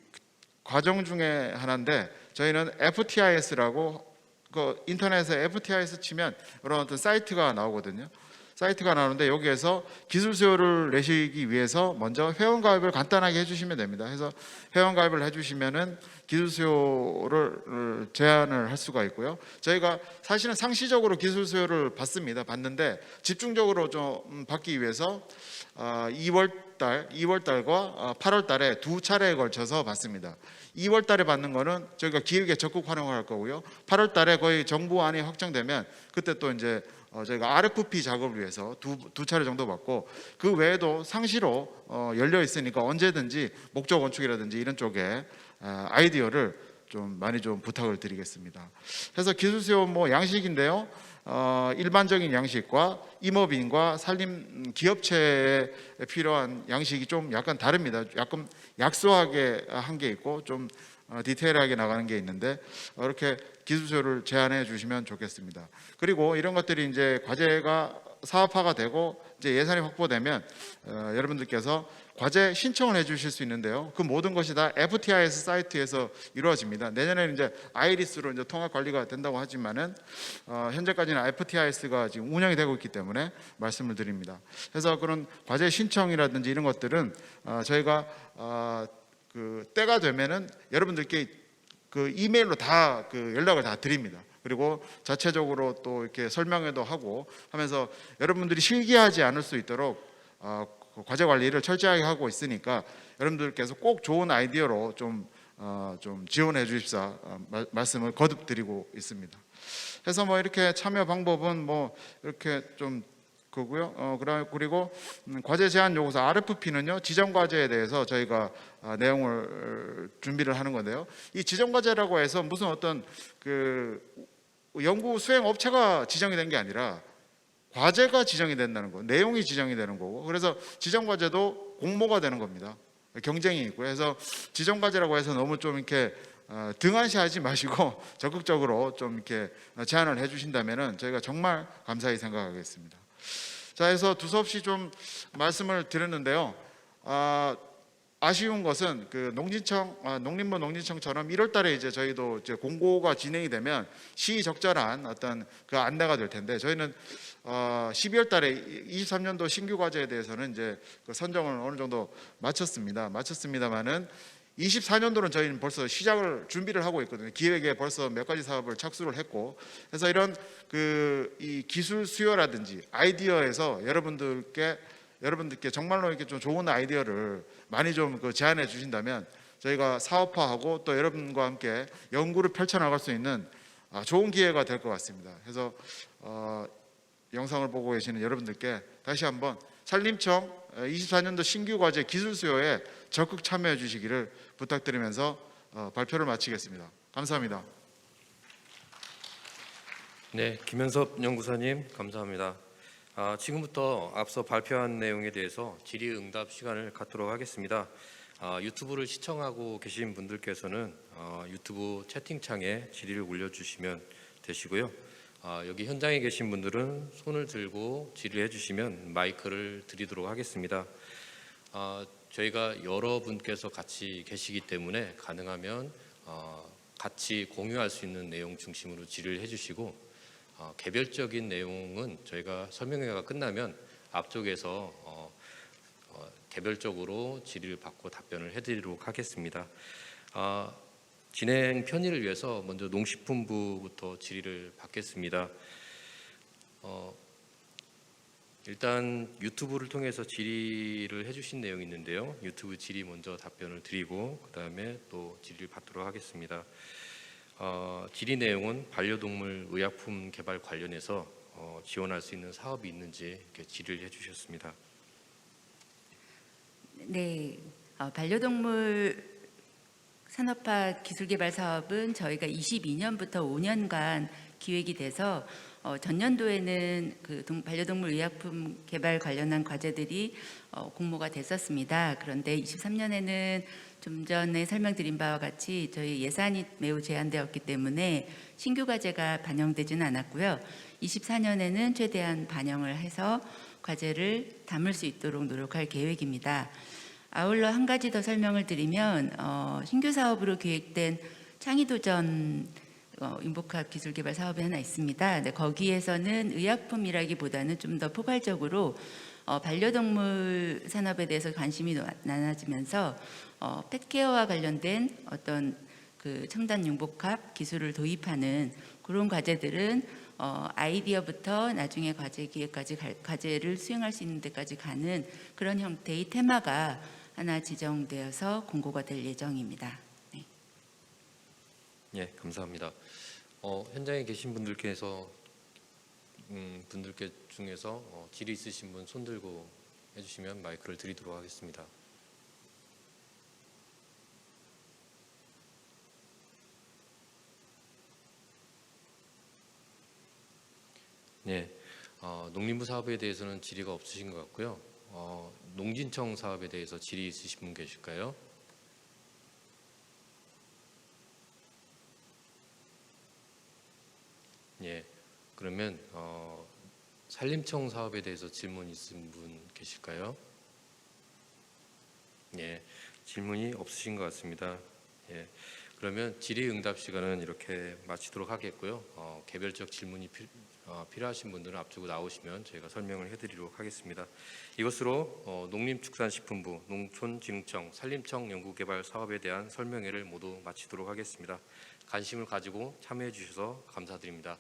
[SPEAKER 2] 과정 중에 하나인데 저희는 FTIS라고 그 인터넷에 FTIS 치면 이런 어떤 사이트가 나오거든요. 사이트가 나오는데 여기에서 기술 수요를 내시기 위해서 먼저 회원 가입을 간단하게 해주시면 됩니다. 그래서 회원 가입을 해주시면은 기술 수요를 제한을 할 수가 있고요. 저희가 사실은 상시적으로 기술 수요를 받는데 집중적으로 좀 받기 위해서 2월달과 8월달에 2차례에 걸쳐서 받습니다. 2월달에 받는 거는 저희가 기획에 적극 활용할 거고요. 8월달에 거의 정부안이 확정되면 그때 또 이제 저희가 RFP 작업을 위해서 두 차례 정도 받고, 그 외에도 상시로 열려 있으니까 언제든지 목조 건축이라든지 이런 쪽에 아이디어를 좀 많이 좀 부탁을 드리겠습니다. 그래서 기술 수요 뭐 양식인데요. 일반적인 양식과 임업인과 산림 기업체에 필요한 양식이 좀 약간 다릅니다. 약간 약소하게 한 게 있고 좀 디테일하게 나가는 게 있는데 이렇게 기술 수요를 제안해 주시면 좋겠습니다. 그리고 이런 것들이 이제 과제가 사업화가 되고 이제 예산이 확보되면 여러분들께서 과제 신청을 해주실 수 있는데요. 그 모든 것이 다 FTIS 사이트에서 이루어집니다. 내년에는 이제 아이리스로 이제 통합 관리가 된다고 하지만은 현재까지는 FTIS가 지금 운영이 되고 있기 때문에 말씀을 드립니다. 그래서 그런 과제 신청이라든지 이런 것들은 저희가 그 때가 되면은 여러분들께 그 이메일로 다 그 연락을 다 드립니다. 그리고 자체적으로 또 이렇게 설명회도 하고 하면서 여러분들이 실기하지 않을 수 있도록 과제 관리를 철저하게 하고 있으니까 여러분들께서 꼭 좋은 아이디어로 좀 지원해 주십사 말씀을 거듭 드리고 있습니다. 그래서 뭐 이렇게 참여 방법은 뭐 이렇게 좀 그고요. 그리고 과제 제한 요구서 RFP는요 지정 과제에 대해서 저희가 내용을 준비를 하는 건데요. 이 지정 과제라고 해서 무슨 어떤 그 연구 수행 업체가 지정이 된 게 아니라 과제가 지정이 된다는 거, 내용이 지정이 되는 거고, 그래서 지정 과제도 공모가 되는 겁니다. 경쟁이 있고요. 그래서 지정 과제라고 해서 너무 좀 이렇게 등한시하지 마시고 적극적으로 좀 이렇게 제안을 해주신다면은 저희가 정말 감사히 생각하겠습니다. 자, 그래서 두서없이 좀 말씀을 드렸는데요. 아쉬운 것은 그 농림부 농진청처럼 1월달에 이제 저희도 이제 공고가 진행이 되면 시적절한 어떤 그 안내가 될 텐데 저희는 12월달에 23년도 신규 과제에 대해서는 이제 그 선정을 어느 정도 마쳤습니다만은 24년도는 저희는 벌써 시작을 준비를 하고 있거든요. 기획에 벌써 몇 가지 사업을 착수를 했고, 그래서 이런 그 이 기술 수요라든지 아이디어에서 여러분들께 정말로 이렇게 좀 좋은 아이디어를 많이 좀 그 제안해 주신다면 저희가 사업화하고 또 여러분과 함께 연구를 펼쳐나갈 수 있는 좋은 기회가 될 것 같습니다. 그래서 영상을 보고 계시는 여러분들께 다시 한번 산림청 24년도 신규 과제 기술 수요에 적극 참여해 주시기를 부탁드리면서 발표를 마치겠습니다. 감사합니다.
[SPEAKER 25] 네, 김현섭 연구사님 감사합니다. 지금부터 앞서 발표한 내용에 대해서 질의응답 시간을 갖도록 하겠습니다. 유튜브를 시청하고 계신 분들께서는 유튜브 채팅창에 질의를 올려주시면 되시고요. 여기 현장에 계신 분들은 손을 들고 질의해 주시면 마이크를 드리도록 하겠습니다. 저희가 여러분께서 같이 계시기 때문에 가능하면 같이 공유할 수 있는 내용 중심으로 질의를 해주시고 개별적인 내용은 저희가 설명회가 끝나면 앞쪽에서 개별적으로 질의를 받고 답변을 해드리도록 하겠습니다. 진행 편의를 위해서 먼저 농식품부부터 질의를 받겠습니다. 일단 유튜브를 통해서 질의를 해주신 내용이 있는데요. 유튜브 질의 먼저 답변을 드리고 그 다음에 또 질의를 받도록 하겠습니다. 질의 내용은 반려동물 의약품 개발 관련해서 지원할 수 있는 사업이 있는지 이렇게 질의를 해주셨습니다.
[SPEAKER 26] 네, 반려동물 산업화 기술개발 사업은 저희가 22년부터 5년간 기획이 돼서 전년도에는 그 반려동물 의약품 개발 관련한 과제들이 공모가 됐었습니다. 그런데 23년에는 좀 전에 설명드린 바와 같이 저희 예산이 매우 제한되었기 때문에 신규 과제가 반영되지는 않았고요. 24년에는 최대한 반영을 해서 과제를 담을 수 있도록 노력할 계획입니다. 아울러 한 가지 더 설명을 드리면 신규 사업으로 계획된 창의도전 융복합 기술개발 사업이 하나 있습니다. 네, 거기에서는 의약품이라기보다는 좀 더 포괄적으로 반려동물 산업에 대해서 관심이 많아지면서 펫케어와 관련된 어떤 그 첨단 융복합 기술을 도입하는 그런 과제들은 아이디어부터 나중에 과제 기획까지 과제를 수행할 수 있는 데까지 가는 그런 형태의 테마가 하나 지정되어서 공고가 될 예정입니다. 네.
[SPEAKER 25] 예, 감사합니다. 현장에 계신 분들께서 분들께 중에서 질의 있으신 분 손 들고 해주시면 마이크를 드리도록 하겠습니다. 네, 농림부 사업에 대해서는 질의가 없으신 것 같고요. 농진청 사업에 대해서 질의 있으신 분 계실까요? 예, 그러면 산림청 사업에 대해서 질문 있으신 분 계실까요? 예, 질문이 없으신 것 같습니다. 예, 그러면 질의응답 시간은 이렇게 마치도록 하겠고요. 개별적 질문이 필요하신 분들은 앞쪽으로 나오시면 저희가 설명을 해드리도록 하겠습니다. 이것으로 농림축산식품부, 농촌진흥청, 산림청 연구개발 사업에 대한 설명회를 모두 마치도록 하겠습니다. 관심을 가지고 참여해 주셔서 감사드립니다.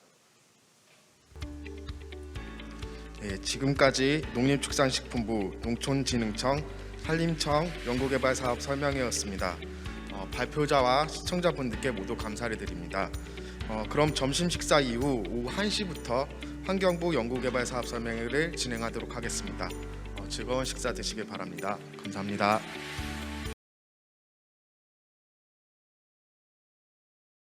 [SPEAKER 24] 예, 지금까지 농림축산식품부, 농촌진흥청, 산림청 연구개발 사업 설명회였습니다. 발표자와 시청자분들께 모두 감사를 드립니다. 그럼 점심 식사 이후 오후 1시부터 환경부 연구개발 사업 설명회를 진행하도록 하겠습니다. 즐거운 식사 되시길 바랍니다. 감사합니다.